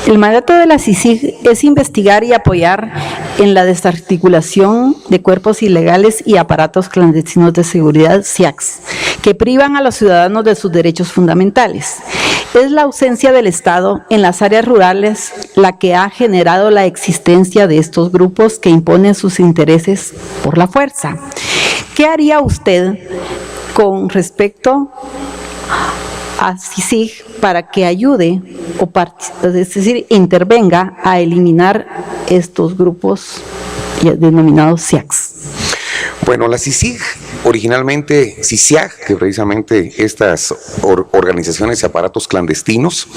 El mandato de la CICIG es investigar y apoyar en la desarticulación de cuerpos ilegales y aparatos clandestinos de seguridad, CIACS, que privan a los ciudadanos de sus derechos fundamentales. Es la ausencia del Estado en las áreas rurales la que ha generado la existencia de estos grupos que imponen sus intereses por la fuerza. ¿Qué haría usted con respecto a CICIG para que ayude es decir, intervenga a eliminar estos grupos denominados SIACs? Bueno, la CICIG, originalmente CICIAG, que precisamente estas organizaciones y aparatos clandestinos,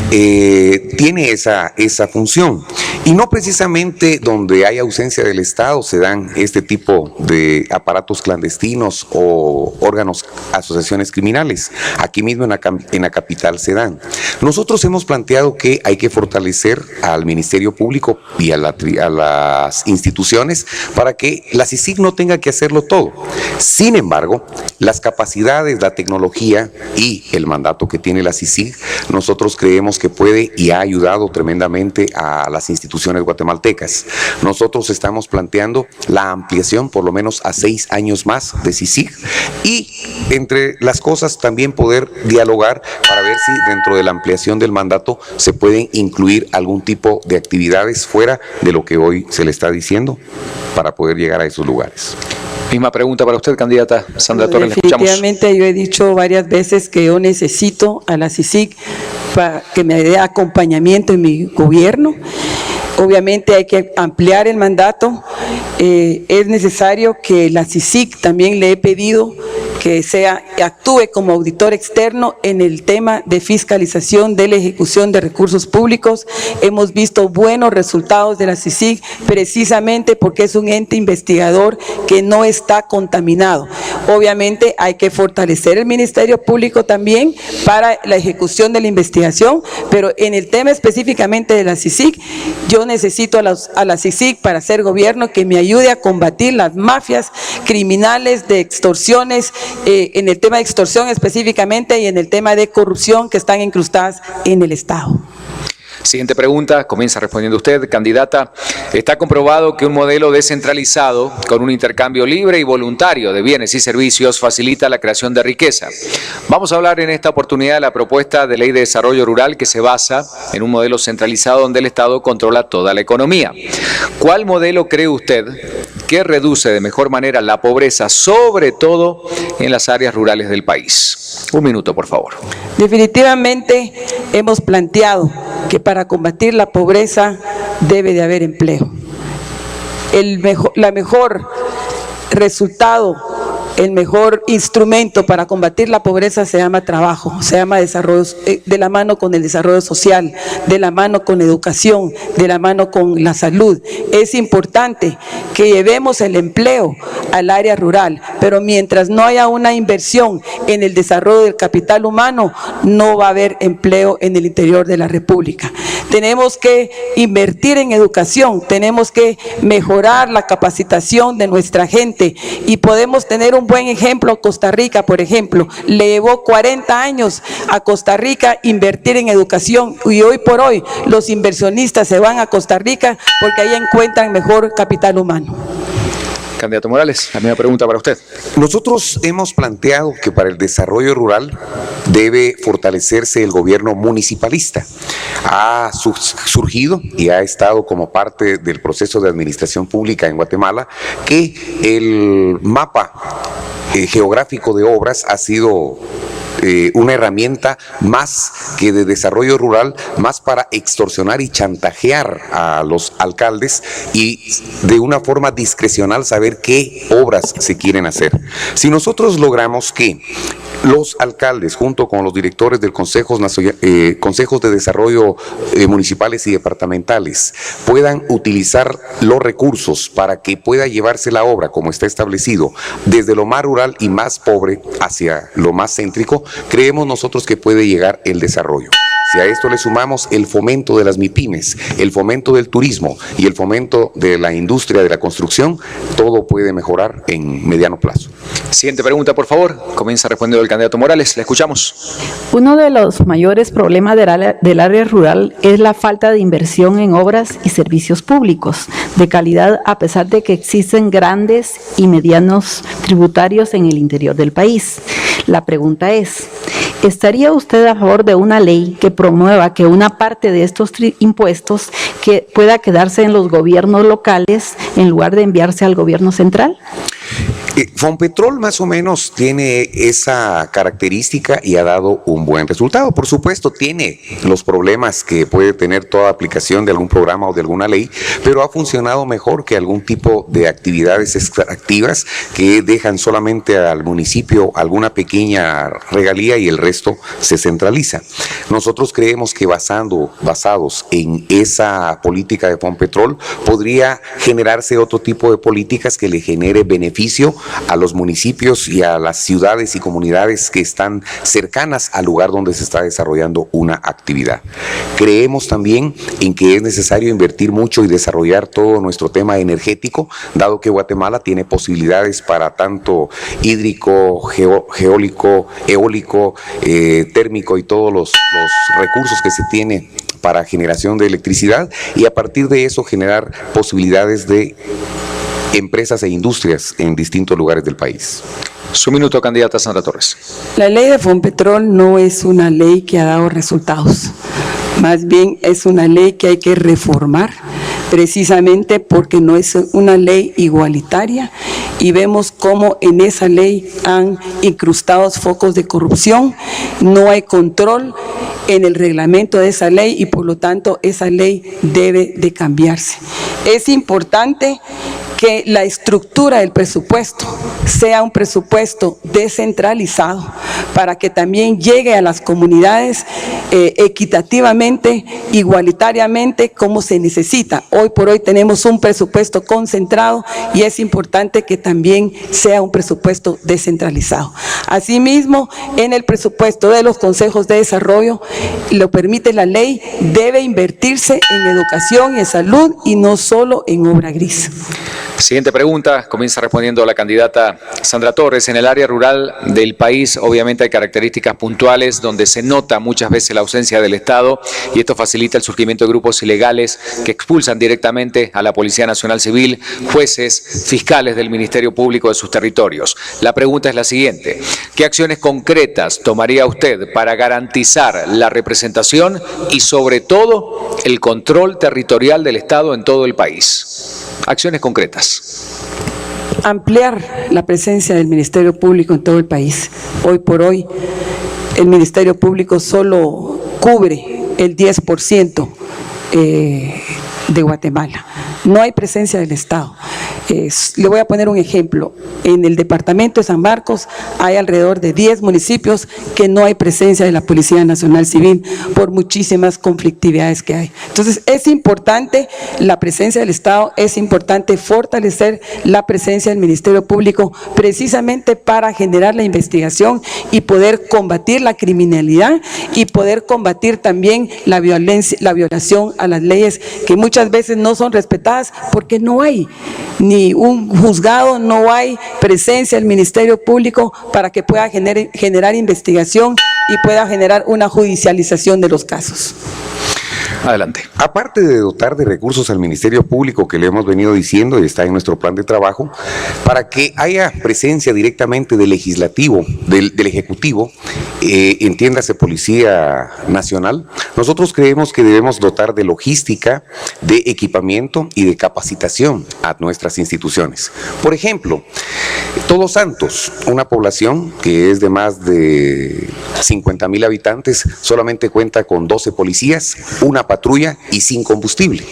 tiene esa función. Y no precisamente donde hay ausencia del Estado se dan este tipo de aparatos clandestinos o órganos, asociaciones criminales. Aquí mismo en la capital se dan. Nosotros hemos planteado que hay que fortalecer al Ministerio Público y a las instituciones para que la CICIG no tenga que hacerlo todo. Sin embargo, las capacidades, la tecnología y el mandato que tiene la CICIG, nosotros creemos que puede y ha ayudado tremendamente a las instituciones guatemaltecas. Nosotros estamos planteando la ampliación por lo menos a 6 años más de CICIG y entre las cosas también poder dialogar para ver si dentro de la ampliación del mandato se pueden incluir algún tipo de actividades fuera de lo que hoy se le está diciendo para poder llegar a esos lugares. Misma pregunta para usted, candidata Sandra Torres, le escuchamos. Definitivamente yo he dicho varias veces que yo necesito a la CICIG para que me dé acompañamiento en mi gobierno. Obviamente hay que ampliar el mandato. Es necesario que la CICIG, también le he pedido que actúe como auditor externo en el tema de fiscalización de la ejecución de recursos públicos. Hemos visto buenos resultados de la CICIG precisamente porque es un ente investigador que no está contaminado. Obviamente hay que fortalecer el Ministerio Público también para la ejecución de la investigación, pero en el tema específicamente de la CICIG, yo necesito a la CICIG para hacer gobierno que me ayude a combatir las mafias criminales de extorsiones, en el tema de extorsión específicamente y en el tema de corrupción que están incrustadas en el Estado. Siguiente pregunta, comienza respondiendo usted, candidata. Está comprobado que un modelo descentralizado con un intercambio libre y voluntario de bienes y servicios facilita la creación de riqueza. Vamos a hablar en esta oportunidad de la propuesta de ley de desarrollo rural que se basa en un modelo centralizado donde el Estado controla toda la economía. ¿Cuál modelo cree usted que reduce de mejor manera la pobreza, sobre todo en las áreas rurales del país? Un minuto, por favor. Definitivamente hemos planteado que para combatir la pobreza debe de haber empleo. El mejor resultado, el mejor instrumento para combatir la pobreza se llama trabajo, se llama desarrollo, de la mano con el desarrollo social, de la mano con educación, de la mano con la salud. Es importante que llevemos el empleo al área rural, pero mientras no haya una inversión en el desarrollo del capital humano, no va a haber empleo en el interior de la República. Tenemos que invertir en educación, tenemos que mejorar la capacitación de nuestra gente y podemos tener un buen ejemplo. Costa Rica, por ejemplo, le llevó 40 años a Costa Rica invertir en educación y hoy por hoy los inversionistas se van a Costa Rica porque ahí encuentran mejor capital humano. Candidato Morales, la misma pregunta para usted. Nosotros hemos planteado que para el desarrollo rural debe fortalecerse el gobierno municipalista. Ha surgido y ha estado como parte del proceso de administración pública en Guatemala que el mapa geográfico de obras ha sido una herramienta más que de desarrollo rural, más para extorsionar y chantajear a los alcaldes y de una forma discrecional saber qué obras se quieren hacer. Si nosotros logramos que los alcaldes, junto con los directores del consejos de desarrollo municipales y departamentales, puedan utilizar los recursos para que pueda llevarse la obra como está establecido, desde lo más rural y más pobre hacia lo más céntrico, creemos nosotros que puede llegar el desarrollo. Si a esto le sumamos el fomento de las MIPYMES, el fomento del turismo y el fomento de la industria de la construcción, todo puede mejorar en mediano plazo. Siguiente pregunta, por favor. Comienza respondiendo el candidato Morales. Le escuchamos. Uno de los mayores problemas del área rural es la falta de inversión en obras y servicios públicos de calidad, a pesar de que existen grandes y medianos tributarios en el interior del país. La pregunta es, ¿estaría usted a favor de una ley que promueva que una parte de estos impuestos que pueda quedarse en los gobiernos locales en lugar de enviarse al gobierno central? Fonpetrol más o menos tiene esa característica y ha dado un buen resultado. Por supuesto, tiene los problemas que puede tener toda aplicación de algún programa o de alguna ley, pero ha funcionado mejor que algún tipo de actividades extractivas que dejan solamente al municipio alguna pequeña regalía y el resto se centraliza. Nosotros creemos que basados en esa política de Fonpetrol podría generarse otro tipo de políticas que le genere beneficio a los municipios y a las ciudades y comunidades que están cercanas al lugar donde se está desarrollando una actividad. Creemos también en que es necesario invertir mucho y desarrollar todo nuestro tema energético, dado que Guatemala tiene posibilidades para tanto hídrico, geólico, eólico, térmico y todos los recursos que se tiene para generación de electricidad, y a partir de eso generar posibilidades de empresas e industrias en distintos lugares del país. Su minuto, candidata Sandra Torres. La ley de Fonpetrol no es una ley que ha dado resultados, más bien es una ley que hay que reformar, precisamente porque no es una ley igualitaria y vemos cómo en esa ley han incrustado focos de corrupción, no hay control en el reglamento de esa ley y por lo tanto esa ley debe de cambiarse. Es importante que la estructura del presupuesto sea un presupuesto descentralizado para que también llegue a las comunidades equitativamente, igualitariamente, como se necesita. Hoy por hoy tenemos un presupuesto concentrado y es importante que también sea un presupuesto descentralizado. Asimismo, en el presupuesto de los consejos de desarrollo, lo permite la ley, debe invertirse en educación y en salud y no solo en obra gris. Siguiente pregunta, comienza respondiendo la candidata Sandra Torres. En el área rural del país, obviamente hay características puntuales donde se nota muchas veces la ausencia del Estado y esto facilita el surgimiento de grupos ilegales que expulsan directamente a la Policía Nacional Civil, jueces, fiscales del Ministerio Público de sus territorios. La pregunta es la siguiente: ¿qué acciones concretas tomaría usted para garantizar la representación y sobre todo el control territorial del Estado en todo el país? Acciones concretas. Ampliar la presencia del Ministerio Público en todo el país. Hoy por hoy, el Ministerio Público solo cubre el 10% de Guatemala. No hay presencia del Estado. Le voy a poner un ejemplo. En el departamento de San Marcos hay alrededor de 10 municipios que no hay presencia de la Policía Nacional Civil por muchísimas conflictividades que hay. Entonces es importante la presencia del Estado, es importante fortalecer la presencia del Ministerio Público precisamente para generar la investigación y poder combatir la criminalidad y poder combatir también la violencia, la violación a las leyes que muchas veces no son respetadas porque no hay ni un juzgado, no hay presencia del Ministerio Público para que pueda generar investigación y pueda generar una judicialización de los casos. Adelante. Aparte de dotar de recursos al Ministerio Público, que le hemos venido diciendo y está en nuestro plan de trabajo, para que haya presencia directamente del legislativo, del ejecutivo, entiéndase Policía Nacional, nosotros creemos que debemos dotar de logística, de equipamiento y de capacitación a nuestras instituciones. Por ejemplo, Todos Santos, una población que es de más de 50,000 habitantes, solamente cuenta con 12 policías, una patrulla y sin combustible.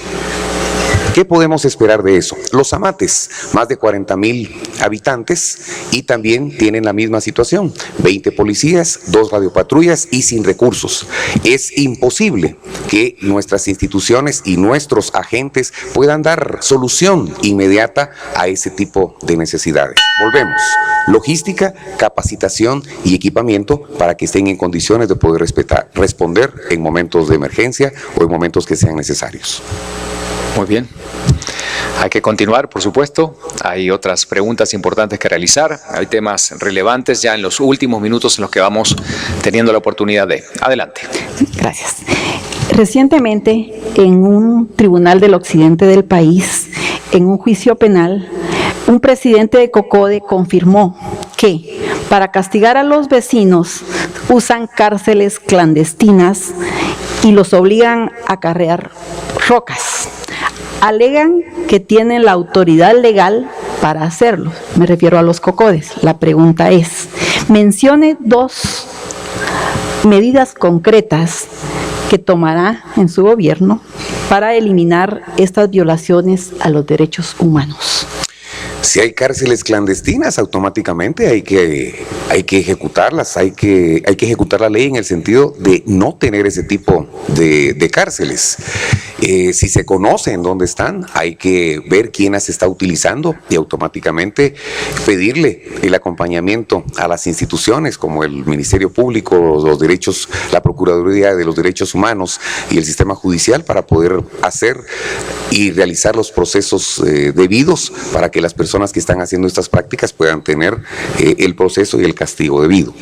¿Qué podemos esperar de eso? Los Amates, más de 40,000 habitantes y también tienen la misma situación, 20 policías, 2 radiopatrullas y sin recursos. Es imposible que nuestras instituciones y nuestros agentes puedan dar solución inmediata a ese tipo de necesidades. Volvemos, logística, capacitación y equipamiento para que estén en condiciones de poder responder en momentos de emergencia o en momentos que sean necesarios. Muy bien. Hay que continuar, por supuesto. Hay otras preguntas importantes que realizar. Hay temas relevantes ya en los últimos minutos en los que vamos teniendo la oportunidad de. Adelante. Gracias. Recientemente, en un tribunal del occidente del país, en un juicio penal, un presidente de COCODE confirmó que para castigar a los vecinos usan cárceles clandestinas y los obligan a carrear rocas. Alegan que tienen la autoridad legal para hacerlo. Me refiero a los COCODES. La pregunta es, mencione 2 medidas concretas que tomará en su gobierno para eliminar estas violaciones a los derechos humanos. Si hay cárceles clandestinas, automáticamente hay que ejecutarlas, hay que ejecutar la ley en el sentido de no tener ese tipo de cárceles. Si se conocen dónde están, hay que ver quién las está utilizando y automáticamente pedirle el acompañamiento a las instituciones como el Ministerio Público, los derechos, la Procuraduría de los Derechos Humanos y el sistema judicial para poder hacer y realizar los procesos debidos para que las personas que están haciendo estas prácticas puedan tener el proceso y el castigo debido.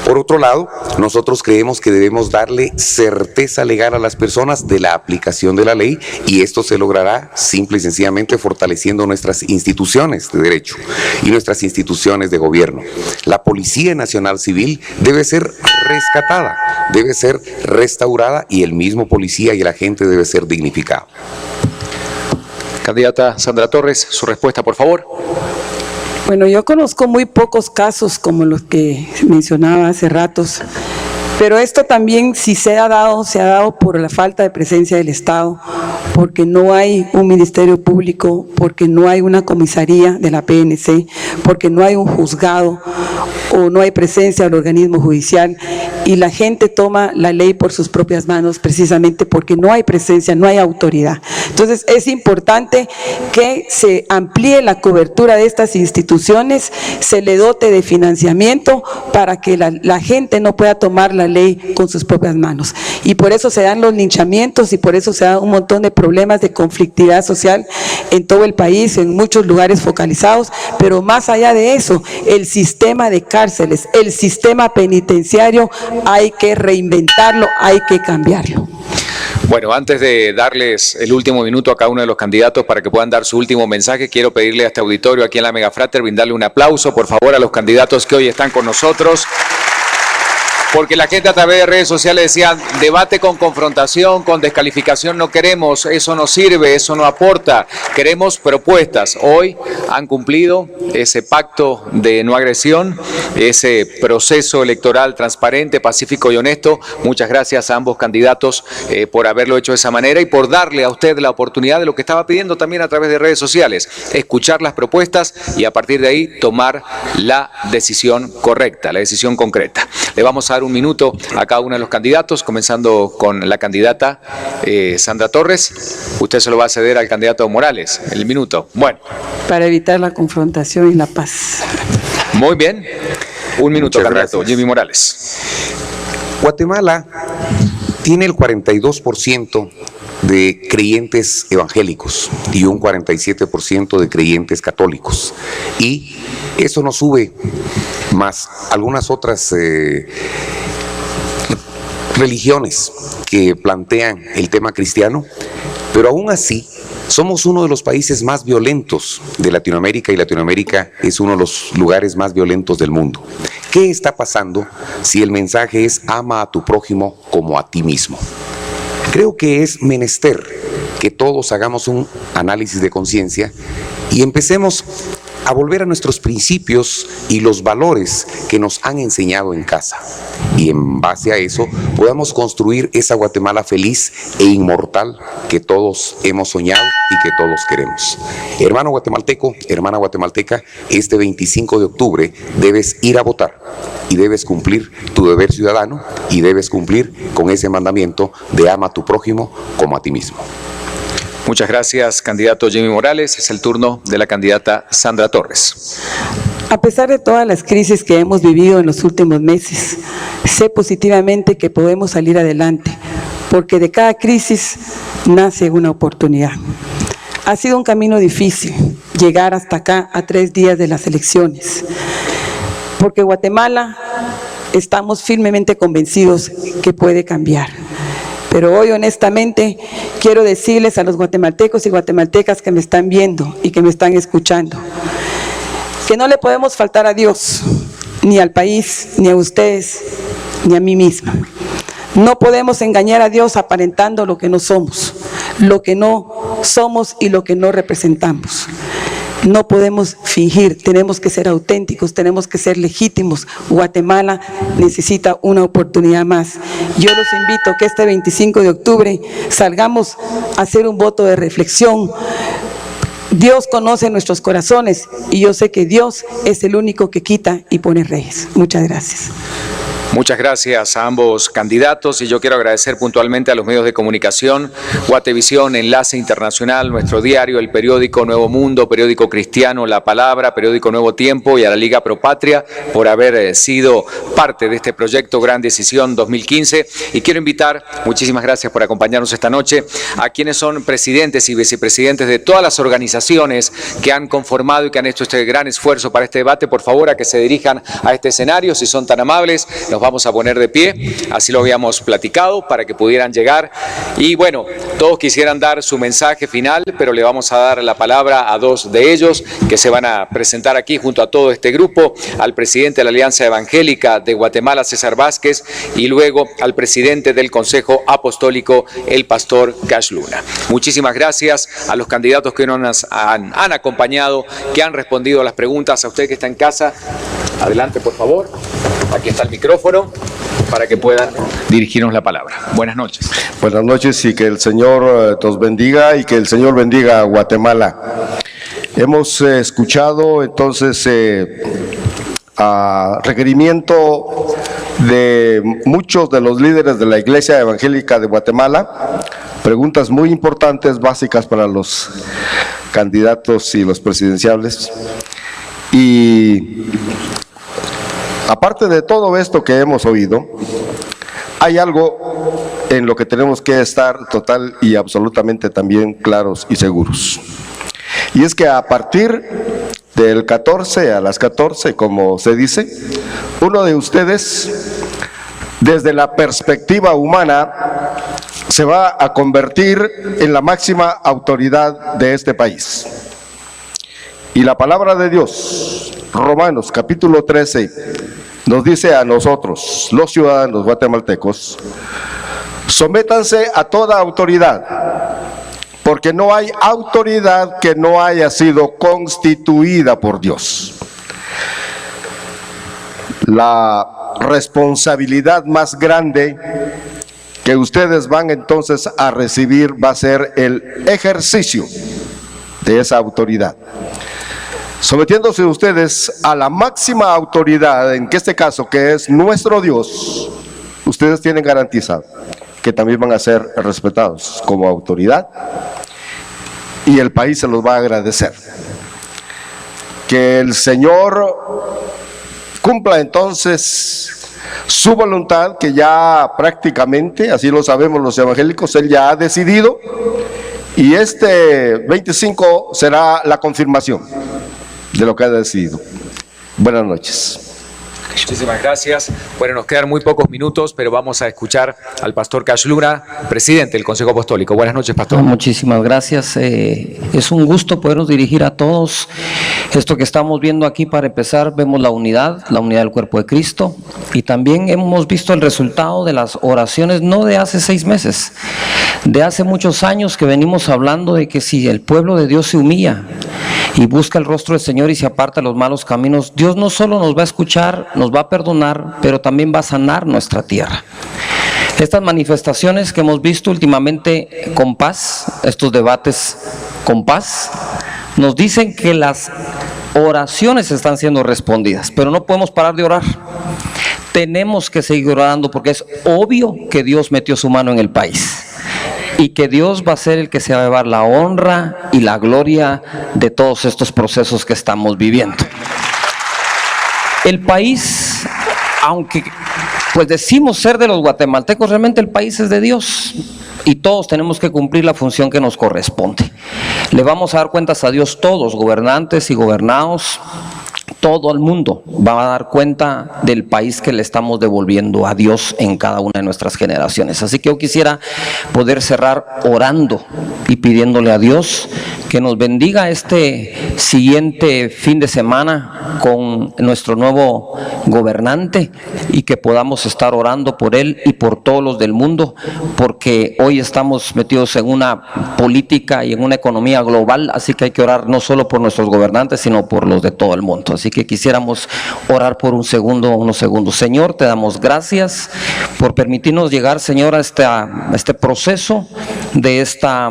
Por otro lado, nosotros creemos que debemos darle certeza legal a las personas de la aplicación de la ley y esto se logrará simple y sencillamente fortaleciendo nuestras instituciones de derecho y nuestras instituciones de gobierno. La Policía Nacional Civil debe ser rescatada, debe ser restaurada y el mismo policía y el agente debe ser dignificado. Candidata Sandra Torres, su respuesta, por favor. Bueno, yo conozco muy pocos casos como los que mencionaba hace ratos, pero esto también si se ha dado por la falta de presencia del Estado, porque no hay un Ministerio Público, porque no hay una comisaría de la PNC, porque no hay un juzgado o no hay presencia del organismo judicial y la gente toma la ley por sus propias manos precisamente porque no hay presencia, no hay autoridad. Entonces es importante que se amplíe la cobertura de estas instituciones, se le dote de financiamiento para que la gente no pueda tomar la ley con sus propias manos. Y por eso se dan los linchamientos y por eso se dan un montón de problemas de conflictividad social en todo el país, en muchos lugares focalizados, pero más allá de eso, el sistema de cárceles, el sistema penitenciario, hay que reinventarlo, hay que cambiarlo. Bueno, antes de darles el último minuto a cada uno de los candidatos para que puedan dar su último mensaje, quiero pedirle a este auditorio aquí en la Megafrater, brindarle un aplauso, por favor, a los candidatos que hoy están con nosotros. Porque la gente a través de redes sociales decía, debate con confrontación, con descalificación no queremos, eso no sirve, eso no aporta, queremos propuestas. Hoy han cumplido ese pacto de no agresión, ese proceso electoral transparente, pacífico y honesto. Muchas gracias a ambos candidatos por haberlo hecho de esa manera y por darle a usted la oportunidad de lo que estaba pidiendo también a través de redes sociales, escuchar las propuestas y a partir de ahí tomar la decisión correcta, la decisión concreta. Le vamos a dar un minuto a cada uno de los candidatos, comenzando con la candidata Sandra Torres. Usted se lo va a ceder al candidato Morales, el minuto. Bueno. Para evitar la confrontación y la paz. Muy bien. Un minuto, Muchas candidato gracias. Jimmy Morales. Guatemala tiene el 42% de creyentes evangélicos y un 47% de creyentes católicos. Y eso no sube más algunas otras religiones que plantean el tema cristiano, pero aún así somos uno de los países más violentos de Latinoamérica y Latinoamérica es uno de los lugares más violentos del mundo. ¿Qué está pasando si el mensaje es ama a tu prójimo como a ti mismo? Creo que es menester que todos hagamos un análisis de conciencia y empecemos a volver a nuestros principios y los valores que nos han enseñado en casa. Y en base a eso podamos construir esa Guatemala feliz e inmortal que todos hemos soñado y que todos queremos. Hermano guatemalteco, hermana guatemalteca, este 25 de octubre debes ir a votar y debes cumplir tu deber ciudadano y debes cumplir con ese mandamiento de ama a tu prójimo como a ti mismo. Muchas gracias, candidato Jimmy Morales. Es el turno de la candidata Sandra Torres. A pesar de todas las crisis que hemos vivido en los últimos meses, sé positivamente que podemos salir adelante, porque de cada crisis nace una oportunidad. Ha sido un camino difícil llegar hasta acá a 3 días de las elecciones, porque Guatemala estamos firmemente convencidos que puede cambiar. Pero hoy honestamente quiero decirles a los guatemaltecos y guatemaltecas que me están viendo y que me están escuchando, que no le podemos faltar a Dios, ni al país, ni a ustedes, ni a mí misma. No podemos engañar a Dios aparentando lo que no somos y lo que no representamos. No podemos fingir, tenemos que ser auténticos, tenemos que ser legítimos. Guatemala necesita una oportunidad más. Yo los invito a que este 25 de octubre salgamos a hacer un voto de reflexión. Dios conoce nuestros corazones y yo sé que Dios es el único que quita y pone reyes. Muchas gracias. Muchas gracias a ambos candidatos y yo quiero agradecer puntualmente a los medios de comunicación, Guatevisión, Enlace Internacional, nuestro diario, el periódico Nuevo Mundo, periódico cristiano La Palabra, periódico Nuevo Tiempo y a la Liga Pro Patria por haber sido parte de este proyecto Gran Decisión 2015. Y quiero invitar, muchísimas gracias por acompañarnos esta noche, a quienes son presidentes y vicepresidentes de todas las organizaciones que han conformado y que han hecho este gran esfuerzo para este debate, por favor, a que se dirijan a este escenario, si son tan amables. Nos vamos a poner de pie, así lo habíamos platicado, para que pudieran llegar. Y bueno, todos quisieran dar su mensaje final, pero le vamos a dar la palabra a dos de ellos que se van a presentar aquí junto a todo este grupo, al presidente de la Alianza Evangélica de Guatemala, César Vázquez, y luego al presidente del Consejo Apostólico, el pastor Cash Luna. Muchísimas gracias a los candidatos que nos han acompañado, que han respondido a las preguntas. A usted que está en casa, adelante por favor. Aquí está el micrófono para que puedan dirigirnos la palabra. Buenas noches. Buenas noches y que el Señor nos bendiga y que el Señor bendiga a Guatemala. Hemos escuchado entonces a requerimiento de muchos de los líderes de la Iglesia Evangélica de Guatemala, preguntas muy importantes, básicas para los candidatos y los presidenciables. Y aparte de todo esto que hemos oído, hay algo en lo que tenemos que estar total y absolutamente también claros y seguros. Y es que a partir del 14 a las 14, como se dice, uno de ustedes, desde la perspectiva humana, se va a convertir en la máxima autoridad de este país. Y la palabra de Dios, Romanos capítulo 13, nos dice a nosotros, los ciudadanos guatemaltecos, sométanse a toda autoridad, porque no hay autoridad que no haya sido constituida por Dios. La responsabilidad más grande que ustedes van entonces a recibir va a ser el ejercicio de esa autoridad. Sometiéndose ustedes a la máxima autoridad, en este caso que es nuestro Dios, ustedes tienen garantizado que también van a ser respetados como autoridad y el país se los va a agradecer. Que el Señor cumpla entonces su voluntad, que ya prácticamente, así lo sabemos los evangélicos, Él ya ha decidido, y este 25 será la confirmación de lo que ha decidido. Buenas noches. Muchísimas gracias. Bueno, nos quedan muy pocos minutos, pero vamos a escuchar al pastor Cash Luna, presidente del Consejo Apostólico. Buenas noches, pastor. Muchísimas gracias. Es un gusto podernos dirigir a todos. Esto que estamos viendo aquí, para empezar, vemos la unidad del cuerpo de Cristo, y también hemos visto el resultado de las oraciones, no de hace 6 meses, de hace muchos años, que venimos hablando de que si el pueblo de Dios se humilla y busca el rostro del Señor y se aparta de los malos caminos, Dios no solo nos va a escuchar, nos va a perdonar, pero también va a sanar nuestra tierra. Estas manifestaciones que hemos visto últimamente con paz, estos debates con paz, nos dicen que las oraciones están siendo respondidas, pero no podemos parar de orar. Tenemos que seguir orando, porque es obvio que Dios metió su mano en el país y que Dios va a ser el que se va a llevar la honra y la gloria de todos estos procesos que estamos viviendo. El país, aunque pues decimos ser de los guatemaltecos, realmente el país es de Dios y todos tenemos que cumplir la función que nos corresponde. Le vamos a dar cuentas a Dios todos, gobernantes y gobernados, todo el mundo va a dar cuenta del país que le estamos devolviendo a Dios en cada una de nuestras generaciones. Así que yo quisiera poder cerrar orando y pidiéndole a Dios que nos bendiga este siguiente fin de semana con nuestro nuevo gobernante y que podamos estar orando por él y por todos los del mundo, porque hoy estamos metidos en una política y en una economía global, así que hay que orar no solo por nuestros gobernantes, sino por los de todo el mundo. Así que quisiéramos orar por unos segundos. Señor, te damos gracias por permitirnos llegar, Señor, a este proceso de esta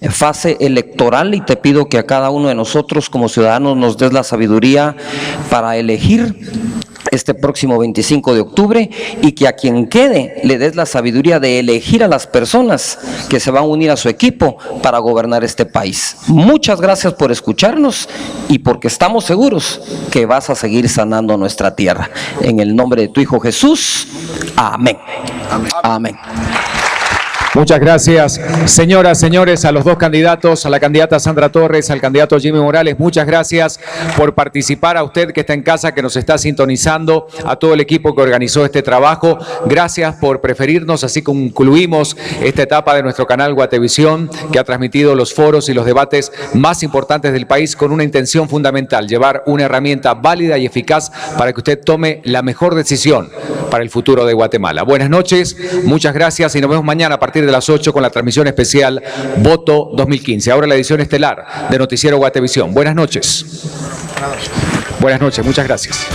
fase electoral, y te pido que a cada uno de nosotros como ciudadanos nos des la sabiduría para elegir este próximo 25 de octubre y que a quien quede le des la sabiduría de elegir a las personas que se van a unir a su equipo para gobernar este país. Muchas gracias por escucharnos y porque estamos seguros que vas a seguir sanando nuestra tierra. En el nombre de tu Hijo Jesús, amén. Amén. Muchas gracias, señoras, señores, a los dos candidatos, a la candidata Sandra Torres, al candidato Jimmy Morales. Muchas gracias por participar, a usted que está en casa, que nos está sintonizando, a todo el equipo que organizó este trabajo. Gracias por preferirnos. Así concluimos esta etapa de nuestro canal Guatevisión, que ha transmitido los foros y los debates más importantes del país con una intención fundamental: llevar una herramienta válida y eficaz para que usted tome la mejor decisión para el futuro de Guatemala. Buenas noches, muchas gracias y nos vemos mañana a partir de las 8 con la transmisión especial Voto 2015. Ahora la edición estelar de Noticiero Guatevisión. Buenas noches. Buenas noches, muchas gracias.